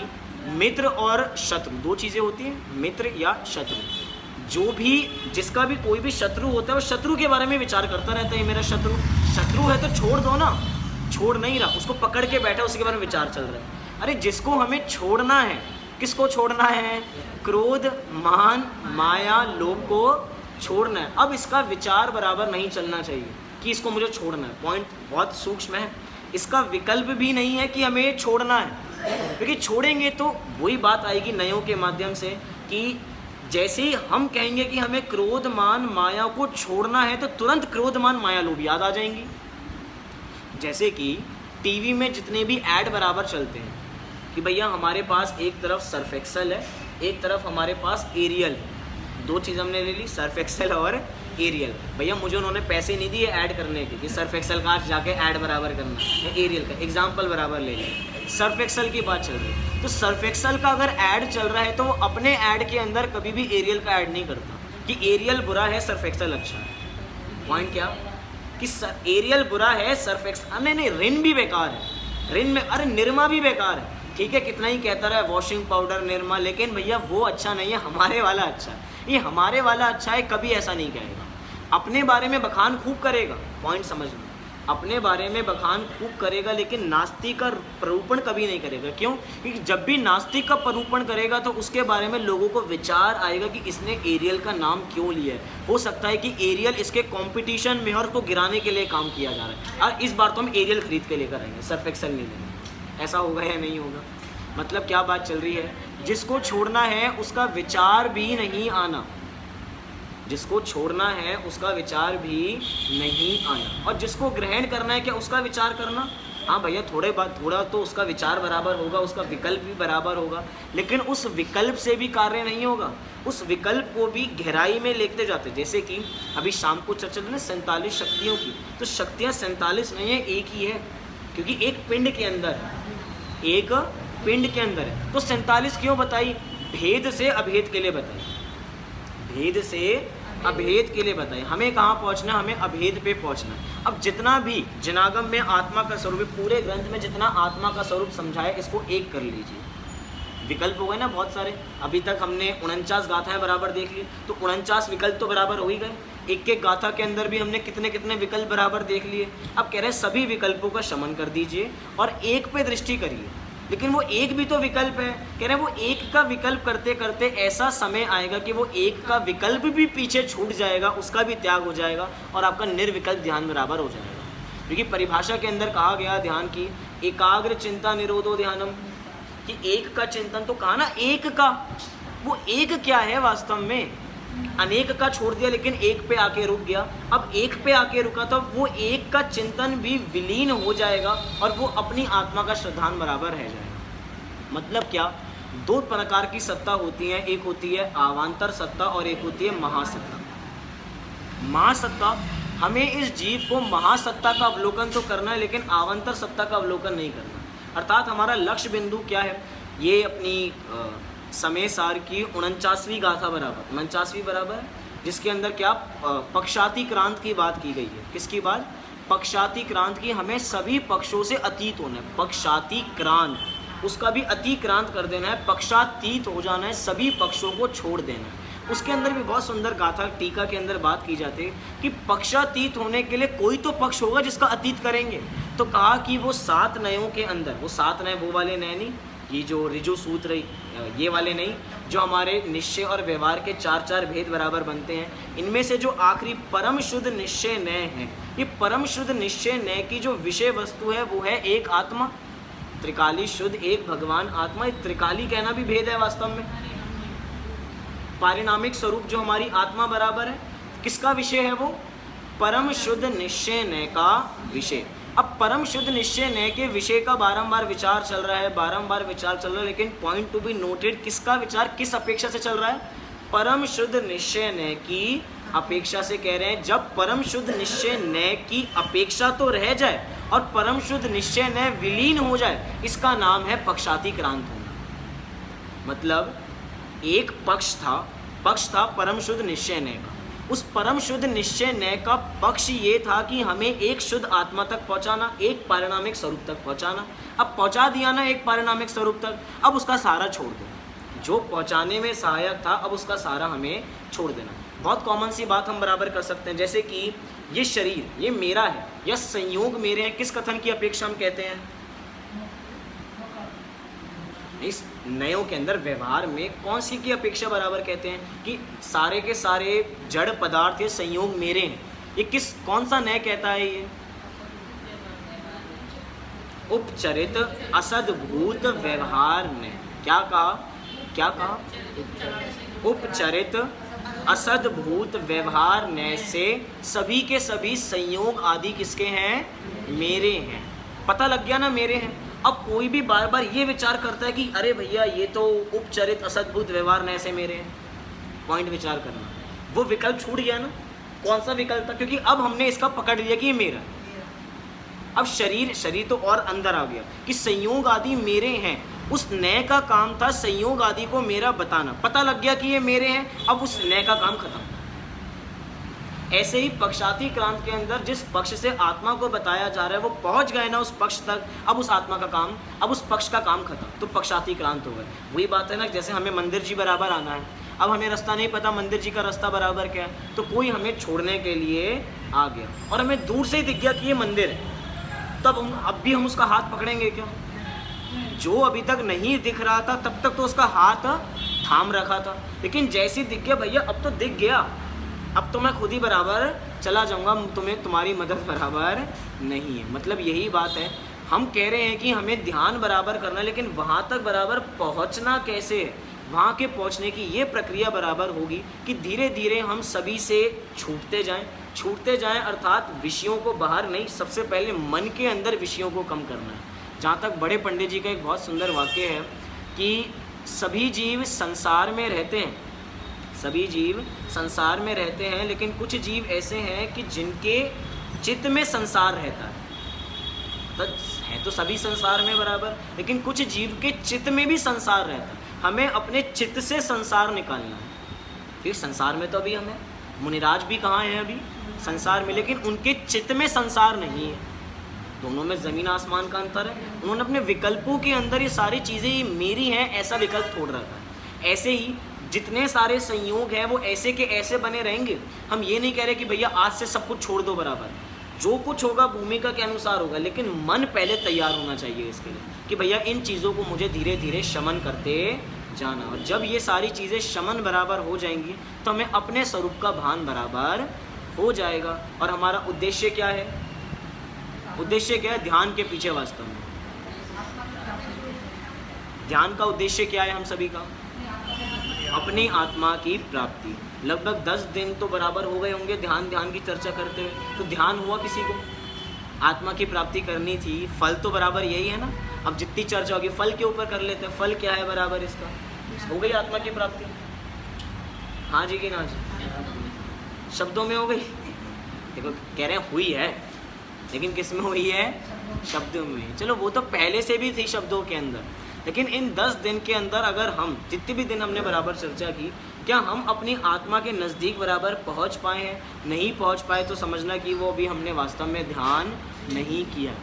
मित्र और शत्रु, 2 चीज़ें होती हैं, मित्र या शत्रु। जो भी, जिसका भी कोई भी शत्रु होता है वो शत्रु के बारे में विचार करता रहता है। मेरा शत्रु है तो छोड़ दो ना, छोड़ नहीं रहा, उसको पकड़ के बैठा, उसके बारे में विचार चल रहा है। अरे जिसको हमें छोड़ना है, किसको छोड़ना है? क्रोध, मान, माया, लोभ को छोड़ना है। अब इसका विचार बराबर नहीं चलना चाहिए कि इसको मुझे छोड़ना है। पॉइंट बहुत सूक्ष्म है। इसका विकल्प भी नहीं है कि हमें छोड़ना है, क्योंकि छोड़ेंगे तो वही बात आएगी नयों के माध्यम से कि जैसे ही हम कहेंगे कि हमें क्रोध, मान, माया को छोड़ना है तो तुरंत क्रोध, मान, माया, लोभ याद आ जाएंगी। जैसे कि टीवी में जितने भी ऐड बराबर चलते हैं कि भैया हमारे पास एक तरफ सर्फ एक्सेल है, एक तरफ हमारे पास एरियल है। 2 चीज़ हमने ले ली, सर्फ एक्सेल और एरियल। भैया मुझे उन्होंने पैसे नहीं दिए ऐड करने के कि सर्फ एक्सेल का जाके ऐड बराबर करना है, एरियल का एग्जाम्पल बराबर ले लिया। सर्फ एक्सेल की बात चल रही है, तो सर्फ एक्सेल का अगर ऐड चल रहा है तो वो अपने ऐड के अंदर कभी भी एरियल का ऐड नहीं करता कि एरियल बुरा है, सर्फ एक्सेल अच्छा है। पॉइंट क्या कि एरियल बुरा है, सर्फ एक्सेल नहीं, रिन भी बेकार है। रिन में, अरे निरमा भी बेकार है, ठीक है, कितना ही कहता रहा है वॉशिंग पाउडर, निरमा, लेकिन भैया वो अच्छा नहीं है, हमारे वाला अच्छा है। ये हमारे वाला अच्छा है कभी ऐसा नहीं कहेगा। अपने बारे में बखान खूब करेगा, पॉइंट समझना, अपने बारे में बखान खूब करेगा, लेकिन नास्तिक का प्ररूपण कभी नहीं करेगा। क्यों? क्योंकि जब भी नास्तिक का प्ररूपण करेगा तो उसके बारे में लोगों को विचार आएगा कि इसने एरियल का नाम क्यों लिया है। हो सकता है कि एरियल इसके कंपटीशन में और को गिराने के लिए काम किया जा रहा है, और इस बार तो हम एरियल खरीद के लेकर आएंगे, सर्फ एक्सेल नहीं लेंगे। ऐसा होगा या नहीं होगा? मतलब क्या बात चल रही है? जिसको छोड़ना है उसका विचार भी नहीं आना, जिसको छोड़ना है उसका विचार भी नहीं आना, और जिसको ग्रहण करना है क्या उसका विचार करना। हाँ भैया थोड़ा तो उसका विचार बराबर होगा, उसका विकल्प भी बराबर होगा, लेकिन उस विकल्प से भी कार्य नहीं होगा, उस विकल्प को भी गहराई में लेते जाते। जैसे कि अभी शाम को चर्चा ना 47 शक्तियों की, तो शक्तियाँ 47 नहीं है, एक ही है, क्योंकि एक पिंड के अंदर है, एक पिंड के अंदर है। तो 47 क्यों बताई? भेद से अभेद के लिए बताई, भेद से अभेद के लिए बताए। हमें कहाँ पहुँचना? हमें अभेद पे पहुँचना। अब जितना भी जनागम में आत्मा का स्वरूप, पूरे ग्रंथ में जितना आत्मा का स्वरूप समझाया, इसको एक कर लीजिए। विकल्प हो गए ना बहुत सारे। अभी तक हमने 49 गाथाएं बराबर देख ली, तो 49 विकल्प तो बराबर हो ही गए। एक एक गाथा के अंदर भी हमने कितने कितने विकल्प बराबर देख लिए। अब कह रहे हैं सभी विकल्पों का शमन कर दीजिए और एक पे दृष्टि करिए। लेकिन वो एक भी तो विकल्प है। कह रहे हैं वो एक का विकल्प करते करते ऐसा समय आएगा कि वो एक का विकल्प भी पीछे छूट जाएगा, उसका भी त्याग हो जाएगा और आपका निर्विकल्प ध्यान बराबर हो जाएगा। क्योंकि परिभाषा के अंदर कहा गया ध्यान की, एकाग्र चिंता निरोधो ध्यानम, कि एक का चिंतन। तो कहा ना एक का, वो एक क्या है वास्तव में? अनेक का छोड़ दिया लेकिन एक पे आके रुक गया। अब एक पे आके रुका तो वो एक का चिंतन भी विलीन हो जाएगा और वो अपनी आत्मा का श्रद्धान बराबर रह जाएगा। मतलब क्या? दो प्रकार की सत्ता होती है, एक होती है अवान्तर सत्ता और एक होती है महासत्ता। महासत्ता, हमें इस जीव को महासत्ता का अवलोकन तो करना है लेकिन अवान्तर सत्ता का अवलोकन नहीं करना। अर्थात हमारा लक्ष्य बिंदु क्या है, ये अपनी समय सार की 49वीं गाथा बराबर, 49वीं बराबर, जिसके अंदर क्या पक्षातिक्रांत की बात की गई है। किसकी बात? पक्षातिक्रांत की। हमें सभी पक्षों से अतीत होना है, पक्षातिक्रांत, उसका भी अतिक्रांत कर देना है, पक्षातीत हो जाना है, सभी पक्षों को छोड़ देना है। उसके अंदर भी बहुत सुंदर गाथा टीका के अंदर बात की जाती है कि पक्षातीत होने के लिए कोई तो पक्ष होगा जिसका अतीत करेंगे। तो कहा कि वो 7 नयों के अंदर, वो 7 नय वो वाले नय नहीं, ये जो ऋजु सूत्र ये वाले नहीं, जो हमारे निश्चय और व्यवहार के 4 भेद बराबर बनते हैं, इनमें से जो आखिरी परम शुद्ध निश्चय नय है, ये परम शुद्ध निश्चय नय की जो विषय वस्तु है वो है एक आत्मा, त्रिकाली शुद्ध एक भगवान आत्मा। त्रिकाली कहना भी भेद है वास्तव में। पारिणामिक स्वरूप जो हमारी आत्मा बराबर है, किसका विषय है वो? परम शुद्ध निश्चय नय का विषय। अब परम शुद्ध निश्चय नय के विषय का बारंबार विचार चल रहा है, बारंबार विचार चल रहा है, लेकिन पॉइंट टू बी नोटेड, किसका विचार किस अपेक्षा से चल रहा है? परम शुद्ध निश्चय नय की अपेक्षा से कह रहे हैं। जब परम शुद्ध निश्चय नय की अपेक्षा तो रह जाए और परम शुद्ध निश्चय नय विलीन हो जाए, इसका नाम है पक्षातिक्रांत होना। मतलब एक पक्ष था परम शुद्ध निश्चय नय का। उस परम शुद्ध निश्चय नय का पक्ष ये था कि हमें एक शुद्ध आत्मा तक पहुंचाना, एक पारिणामिक स्वरूप तक पहुंचाना। अब पहुंचा दिया ना एक पारिणामिक स्वरूप तक, अब उसका सारा छोड़ दो। जो पहुंचाने में सहायक था अब उसका सारा हमें छोड़ देना। बहुत कॉमन सी बात हम बराबर कर सकते हैं, जैसे कि ये शरीर ये मेरा है या संयोग मेरे हैं, किस कथन की अपेक्षा हम कहते हैं? इस नयों के अंदर व्यवहार में कौन सी की अपेक्षा बराबर कहते हैं कि सारे के सारे जड़ पदार्थ ये संयोग मेरे हैं। ये कौन सा नय कहता है? ये उपचरित असद्भूत व्यवहार नय। क्या कहा? उपचरित असद्भूत व्यवहार नय से सभी के सभी संयोग आदि किसके हैं? मेरे हैं। पता लग गया ना, मेरे हैं। अब कोई भी बार बार ये विचार करता है कि अरे भैया ये तो उपचरित असद्भुत व्यवहार नय से मेरे हैं, पॉइंट विचार करना, वो विकल्प छूट गया ना। कौन सा विकल्प था? क्योंकि अब हमने इसका पकड़ लिया कि ये मेरा। अब शरीर तो और अंदर आ गया कि संयोग आदि मेरे हैं। उस नय का काम था संयोग आदि को मेरा बताना। पता लग गया कि ये मेरे हैं, अब उस नय का काम खत्म। ऐसे ही पक्षातिक्रांत के अंदर जिस पक्ष से आत्मा को बताया जा रहा है वो पहुंच गए ना उस पक्ष तक, अब उस आत्मा का काम, अब उस पक्ष का काम खत्म, तो पक्षातिक्रांत हो गए। वही बात है ना, जैसे हमें मंदिर जी बराबर आना है, अब हमें रास्ता नहीं पता मंदिर जी का रास्ता बराबर क्या है, तो कोई हमें छोड़ने के लिए आ गया और हमें दूर से ही दिख गया कि ये मंदिर है, तब अब भी हम उसका हाथ पकड़ेंगे क्या? जो अभी तक नहीं दिख रहा था तब तक तो उसका हाथ थाम रखा था, लेकिन जैसे दिख गया भैया अब तो दिख गया, अब तो मैं खुद ही बराबर चला जाऊंगा, तुम्हारी मदद बराबर नहीं है। मतलब यही बात है, हम कह रहे हैं कि हमें ध्यान बराबर करना है, लेकिन वहाँ तक बराबर पहुँचना कैसे है? वहाँ के पहुँचने की ये प्रक्रिया बराबर होगी कि धीरे धीरे हम सभी से छूटते जाएं, अर्थात विषयों को बाहर नहीं, सबसे पहले मन के अंदर विषयों को कम करना है। जहाँ तक बड़े पंडित जी का एक बहुत सुंदर वाक्य है कि सभी जीव संसार में रहते हैं, लेकिन कुछ जीव ऐसे हैं कि जिनके चित्त में संसार रहता है। तो सभी संसार में बराबर, लेकिन कुछ जीव के चित्त में भी संसार रहता है। हमें अपने चित्त से संसार निकालना है। फिर संसार में तो अभी हमें मुनिराज भी कहाँ हैं? अभी संसार में, लेकिन उनके चित्त में संसार नहीं है। दोनों में ज़मीन आसमान का अंतर है। उन्होंने अपने विकल्पों के अंदर ये सारी चीज़ें मेरी हैं ऐसा विकल्प छोड़ रखा है। ऐसे ही जितने सारे संयोग हैं वो ऐसे के ऐसे बने रहेंगे। हम ये नहीं कह रहे कि भैया आज से सब कुछ छोड़ दो बराबर, जो कुछ होगा भूमिका के अनुसार होगा, लेकिन मन पहले तैयार होना चाहिए इसके लिए कि भैया इन चीज़ों को मुझे धीरे धीरे शमन करते जाना। और जब ये सारी चीज़ें शमन बराबर हो जाएंगी तो हमें अपने स्वरूप का भान बराबर हो जाएगा। और हमारा उद्देश्य क्या है? उद्देश्य क्या है? ध्यान के पीछे वास्तव में ध्यान का उद्देश्य क्या है? हम सभी का अपनी आत्मा की प्राप्ति। लगभग 10 दिन तो बराबर हो गए होंगे ध्यान की चर्चा करते हुए। तो ध्यान हुआ किसी को? आत्मा की प्राप्ति करनी थी, फल तो बराबर यही है ना। अब जितनी चर्चा होगी फल के ऊपर कर लेते हैं। फल क्या है बराबर इसका? हो गई आत्मा की प्राप्ति। हाँ जी कि ना जी? शब्दों में हो गई? देखो कह रहे हैं हुई है, लेकिन किस में हुई है? शब्दों में। चलो वो तो पहले से भी थी शब्दों के अंदर, लेकिन इन 10 दिन के अंदर अगर हम जितने भी दिन हमने बराबर चर्चा की, क्या हम अपनी आत्मा के नज़दीक बराबर पहुंच पाए हैं? नहीं पहुंच पाए तो समझना कि वो अभी हमने वास्तव में ध्यान नहीं किया।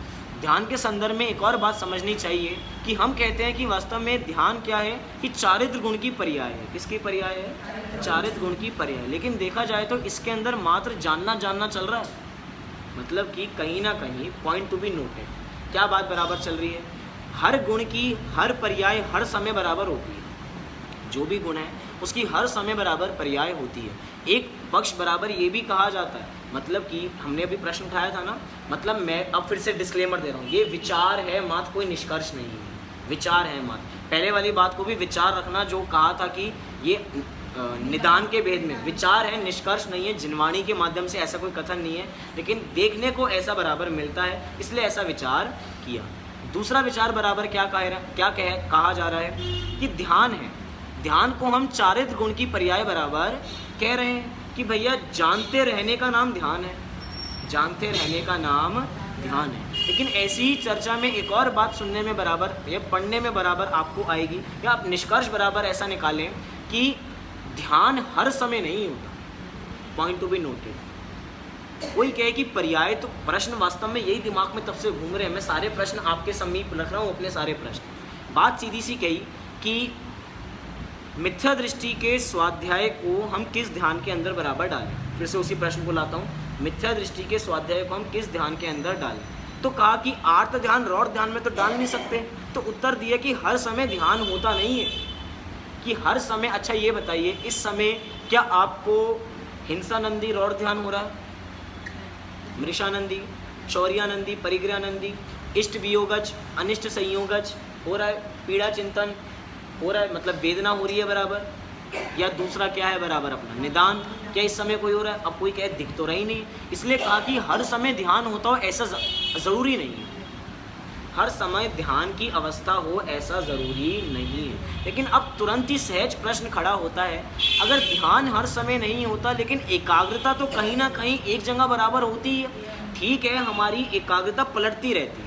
ध्यान के संदर्भ में एक और बात समझनी चाहिए कि हम कहते हैं कि वास्तव में ध्यान क्या है कि चारित्र गुण की पर्याय है। किसकी पर्याय है? चारित्र गुण की पर्याय। लेकिन देखा जाए तो इसके अंदर मात्र जानना चल रहा है, मतलब कि कहीं ना कहीं पॉइंट टू बी नोटेड। क्या बात बराबर चल रही है? हर गुण की हर पर्याय हर समय बराबर होती है। जो भी गुण है उसकी हर समय बराबर पर्याय होती है। एक पक्ष बराबर ये भी कहा जाता है, मतलब कि हमने अभी प्रश्न उठाया था ना, मतलब मैं अब फिर से डिस्क्लेमर दे रहा हूँ, ये विचार है मात्र, कोई निष्कर्ष नहीं है, विचार है मात्र। पहले वाली बात को भी विचार रखना, जो कहा था कि ये निदान के भेद में विचार है, निष्कर्ष नहीं है। जिनवाणी के माध्यम से ऐसा कोई कथन नहीं है, लेकिन देखने को ऐसा बराबर मिलता है, इसलिए ऐसा विचार किया। दूसरा विचार बराबर क्या कहा जा रहा है कि ध्यान है। ध्यान को हम चारित्र गुण की पर्याय बराबर कह रहे हैं कि भैया जानते रहने का नाम ध्यान है, जानते रहने का नाम ध्यान है। लेकिन ऐसी ही चर्चा में एक और बात सुनने में बराबर या पढ़ने में बराबर आपको आएगी, या आप निष्कर्ष बराबर ऐसा निकालें कि ध्यान हर समय नहीं होता। Point to be noted. कोई कहे कि पर्याय, तो प्रश्न वास्तव में यही दिमाग में तब से घूम रहे हैं। मैं सारे प्रश्न आपके समीप रख रहा हूँ, अपने सारे प्रश्न। बात सीधी सी कही कि मिथ्या दृष्टि के स्वाध्याय को हम किस ध्यान के अंदर बराबर डालें। फिर से उसी प्रश्न को लाता हूँ, मिथ्या दृष्टि के स्वाध्याय को हम किस ध्यान के अंदर डालें। तो कहा कि आर्त ध्यान रौढ़ ध्यान में तो डाल नहीं सकते, तो उत्तर दिया कि हर समय ध्यान होता नहीं है, कि हर समय। अच्छा ये बताइए, इस समय क्या आपको हिंसानंदी रौढ़ ध्यान हो रहा है? मृषानंदी, शौर्यानंदी, परिग्रहानंदी, इष्ट वियोगज, अनिष्ट संयोगज हो रहा है? पीड़ा चिंतन हो रहा है, मतलब वेदना हो रही है बराबर? या दूसरा क्या है बराबर अपना निदान, क्या इस समय कोई हो रहा है? अब कोई कहे दिख तो रही नहीं, इसलिए कहा कि हर समय ध्यान होता हो ऐसा ज़रूरी नहीं है। हर समय ध्यान की अवस्था हो ऐसा ज़रूरी नहीं है। लेकिन अब तुरंत ही सहज प्रश्न खड़ा होता है, अगर ध्यान हर समय नहीं होता लेकिन एकाग्रता तो कहीं ना कहीं एक जगह बराबर होती है। ठीक है, हमारी एकाग्रता पलटती रहती है,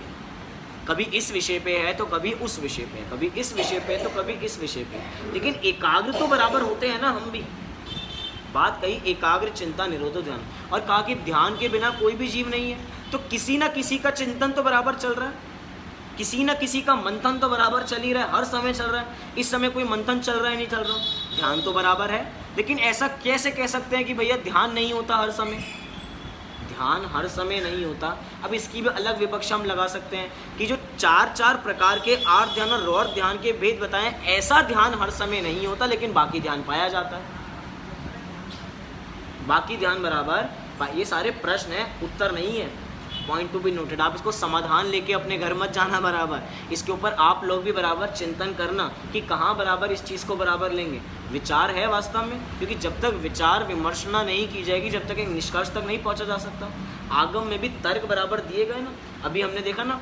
कभी इस विषय पे है तो कभी उस विषय पे, कभी इस विषय पे तो कभी इस विषय पे, लेकिन एकाग्र तो बराबर होते हैं ना हम भी। बात कही एकाग्र चिंता निरोधो ध्यान, और कहा कि ध्यान के बिना कोई भी जीव नहीं है। तो किसी ना किसी का चिंतन तो बराबर चल रहा है, किसी ना किसी का मंथन तो बराबर चल ही रहा है, हर समय चल रहा है। इस समय कोई मंथन चल रहा है नहीं चल रहा, ध्यान तो बराबर है। लेकिन ऐसा कैसे कह सकते हैं कि भैया ध्यान नहीं होता हर समय? ध्यान हर समय नहीं होता। अब इसकी भी अलग विपक्ष हम लगा सकते हैं कि जो चार प्रकार के आर्त ध्यान और रौढ़ ध्यान के भेद बताएं, ऐसा ध्यान हर समय नहीं होता, लेकिन बाकी ध्यान पाया जाता है, बाकी ध्यान बराबर। ये सारे प्रश्न हैं, उत्तर नहीं है। Point to be noted. आप इसको समाधान लेके अपने घर मत जाना बराबर, इसके ऊपर आप लोग भी बराबर चिंतन करना कि कहाँ बराबर इस चीज़ को बराबर लेंगे। विचार है वास्तव में, क्योंकि जब तक विचार विमर्शना नहीं की जाएगी, जब तक एक निष्कर्ष तक नहीं पहुँचा जा सकता। आगम में भी तर्क बराबर दिए गए ना, अभी हमने देखा ना,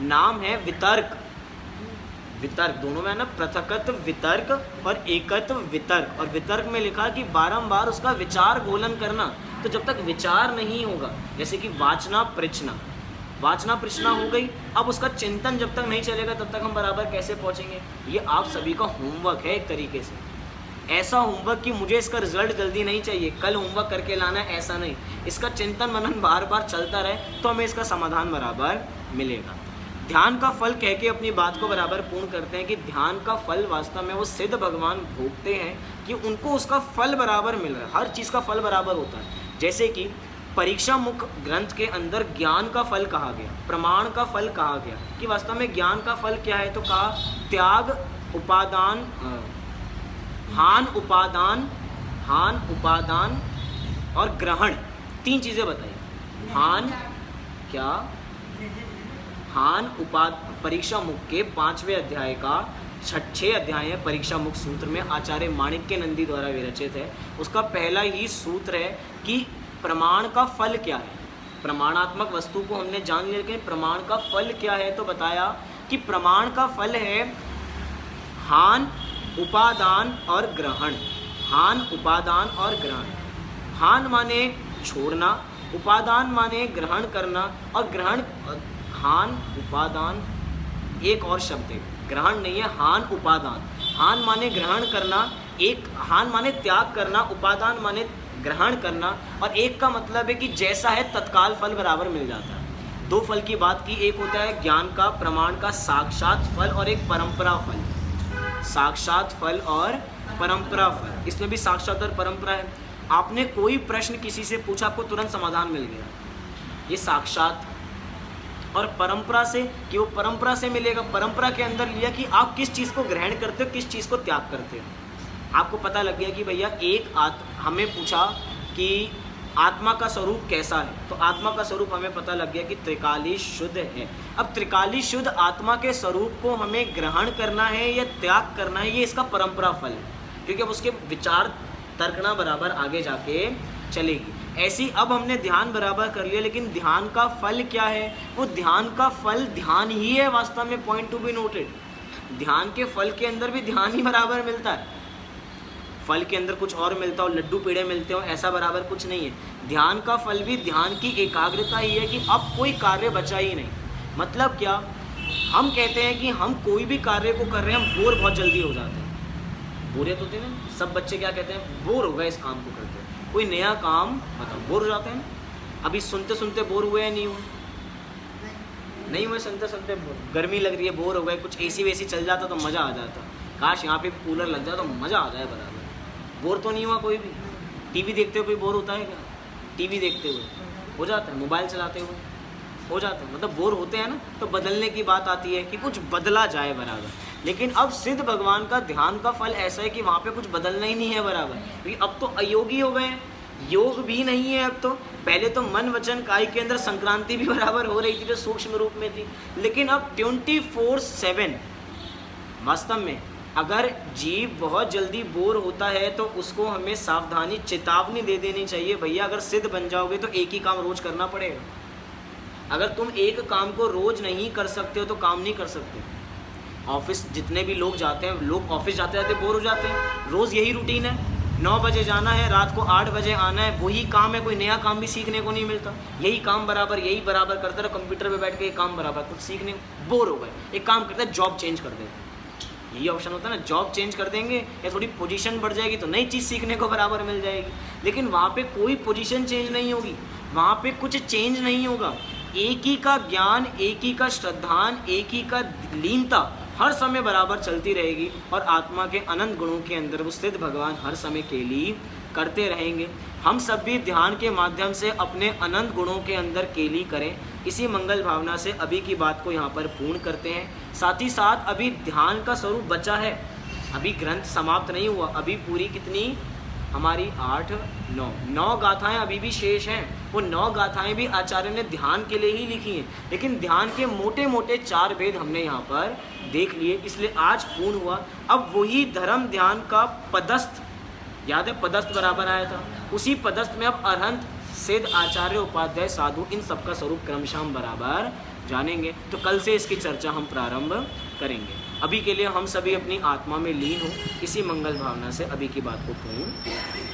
नाम है वितर्क। वितर्क दोनों में है ना, पृथकत्व वितर्क और एकत्व वितर्क। और वितर्क में लिखा कि बारंबार उसका विचार गोलन करना। तो जब तक विचार नहीं होगा, जैसे कि वाचना प्रचना हो गई, अब उसका चिंतन जब तक नहीं चलेगा तब तक हम बराबर कैसे पहुंचेंगे? ये आप सभी का होमवर्क है एक तरीके से। ऐसा होमवर्क कि मुझे इसका रिजल्ट जल्दी नहीं चाहिए, कल होमवर्क करके लाना है, ऐसा नहीं। इसका चिंतन मनन बार बार चलता रहे तो हमें इसका समाधान बराबर मिलेगा। ध्यान का फल कह के अपनी बात को बराबर पूर्ण करते हैं कि ध्यान का फल वास्तव में वो सिद्ध भगवान भोगते हैं कि उनको उसका फल बराबर मिल रहा है, हर चीज़ का फल बराबर होता है। जैसे कि परीक्षा मुख ग्रंथ के अंदर ज्ञान का फल कहा गया, प्रमाण का फल कहा गया कि वास्तव में ज्ञान का फल क्या है, तो कहा त्याग उपादान, हान उपादान और ग्रहण, तीन चीज़ें बताई। परीक्षा मुख के 5वें अध्याय का 6 अध्याय है परीक्षा मुख सूत्र में, आचार्य माणिक्य नंदी द्वारा विरचित है। उसका पहला ही सूत्र है कि प्रमाण का फल क्या है। प्रमाणात्मक वस्तु को हमने जान लिया, लेकिन प्रमाण का फल क्या है, तो बताया कि प्रमाण का फल है हान, उपादान और ग्रहण। हान, उपादान और ग्रहण। हान माने छोड़ना, उपादान माने ग्रहण करना, और ग्रहण, हान उपादान एक और शब्द है, ग्रहण नहीं है, हान उपादान। हान माने ग्रहण करना, एक हान माने त्याग करना, उपादान माने ग्रहण करना, और एक का मतलब है कि जैसा है तत्काल फल बराबर मिल जाता है। दो फल की बात की, एक होता है ज्ञान का, प्रमाण का साक्षात फल, और एक परंपरा फल। साक्षात फल और परंपरा फल, इसमें भी साक्षात और परंपरा है। आपने कोई प्रश्न किसी से पूछा, आपको तुरंत समाधान मिल गया, ये साक्षात। और परंपरा से, कि वो परंपरा से मिलेगा, परंपरा के अंदर लिया कि आप किस चीज़ को ग्रहण करते हो, किस चीज़ को त्याग करते हो। आपको पता लग गया कि भैया हमें पूछा कि आत्मा का स्वरूप कैसा है, तो आत्मा का स्वरूप हमें पता लग गया कि त्रिकाली शुद्ध है। अब त्रिकाली शुद्ध आत्मा के स्वरूप को हमें ग्रहण करना है या त्याग करना है, ये इसका परंपरा फल है, क्योंकि अब उसके विचार तर्कना बराबर आगे जाके चलेगी। ऐसी अब हमने ध्यान बराबर कर लिया, लेकिन ध्यान का फल क्या है? वो ध्यान का फल ध्यान ही है वास्तव में, पॉइंट टू बी नोटेड। ध्यान के फल के अंदर भी ध्यान ही बराबर मिलता है, फल के अंदर कुछ और मिलता हो, लड्डू पेड़े मिलते हो, ऐसा बराबर कुछ नहीं है। ध्यान का फल भी ध्यान की एकाग्रता ही है कि अब कोई कार्य बचा ही नहीं। मतलब क्या, हम कहते हैं कि हम कोई भी कार्य को कर रहे हैं, हम बोर बहुत जल्दी हो जाते हैं। बोरियत होती है ना, सब बच्चे क्या कहते हैं, बोर हो गए इस काम को करते हैं। कोई नया काम बताओ, बोर हो जाते हैं। अभी सुनते सुनते बोर हुए या नहीं हुए? नहीं हुए, सुनते सुनते गर्मी लग रही है, बोर हो गए, कुछ एसी वेसी चल जाता तो मज़ा आ जाता, काश यहाँ पे कूलर लग जाए तो मज़ा आ जाए बराबर। बोर तो नहीं हुआ कोई भी? टीवी देखते हुए कोई बोर होता है क्या? टीवी देखते हुए हो जाता है, मोबाइल चलाते हुए हो जाता है, मतलब बोर होते हैं ना। तो बदलने की बात आती है कि कुछ बदला जाए बराबर। लेकिन अब सिद्ध भगवान का ध्यान का फल ऐसा है कि वहाँ पे कुछ बदलना ही नहीं है बराबर, क्योंकि अब तो अयोगी हो गए हैं, योग भी नहीं है अब तो। पहले तो मन वचन काय के अंदर संक्रांति भी बराबर हो रही थी जो सूक्ष्म रूप में थी, लेकिन अब 24/7 वास्तव में अगर जीव बहुत जल्दी बोर होता है तो उसको हमें सावधानी चेतावनी दे देनी चाहिए, भैया अगर सिद्ध बन जाओगे तो एक ही काम रोज करना पड़ेगा। अगर तुम एक काम को रोज नहीं कर सकते हो तो काम नहीं कर सकते। ऑफिस जितने भी लोग जाते हैं, लोग ऑफिस जाते जाते बोर हो जाते हैं, रोज़ यही रूटीन है, 9 बजे जाना है, रात को 8 बजे आना है, वही काम है, कोई नया काम भी सीखने को नहीं मिलता, यही काम बराबर यही बराबर करते रहो, कंप्यूटर पे बैठ के ये काम बराबर, कुछ सीखने बोर हो गए। एक काम करते हैं, जॉब चेंज कर देते हैं, यही ऑप्शन होता है ना, जॉब चेंज कर देंगे या थोड़ी पोजीशन बढ़ जाएगी तो नई चीज़ सीखने को बराबर मिल जाएगी। लेकिन वहाँ पे कोई पोजीशन चेंज नहीं होगी, वहाँ पे कुछ चेंज नहीं होगा। एक ही का ज्ञान, एक ही का श्रद्धान, एक ही का लीनता हर समय बराबर चलती रहेगी, और आत्मा के अनंत गुणों के अंदर वो सिद्ध भगवान हर समय के लिए करते रहेंगे। हम सब भी ध्यान के माध्यम से अपने अनंत गुणों के अंदर केली करें, इसी मंगल भावना से अभी की बात को यहाँ पर पूर्ण करते हैं। साथ ही साथ अभी ध्यान का स्वरूप बचा है, अभी ग्रंथ समाप्त नहीं हुआ, अभी पूरी कितनी हमारी 8, 9 गाथाएं अभी भी शेष हैं। वो 9 गाथाएं भी आचार्य ने ध्यान के लिए ही लिखी हैं, लेकिन ध्यान के मोटे मोटे 4 भेद हमने यहाँ पर देख लिए, इसलिए आज पूर्ण हुआ। अब वही धर्म ध्यान का पदस्थ, याद है पदस्थ बराबर आया था, उसी पदस्थ में अब अरहंत, सिद्ध, आचार्य, उपाध्याय, साधु, इन सबका स्वरूप क्रमशः हम बराबर जानेंगे। तो कल से इसकी चर्चा हम प्रारंभ करेंगे। अभी के लिए हम सभी अपनी आत्मा में लीन हो, इसी मंगल भावना से अभी की बात को पूर्ण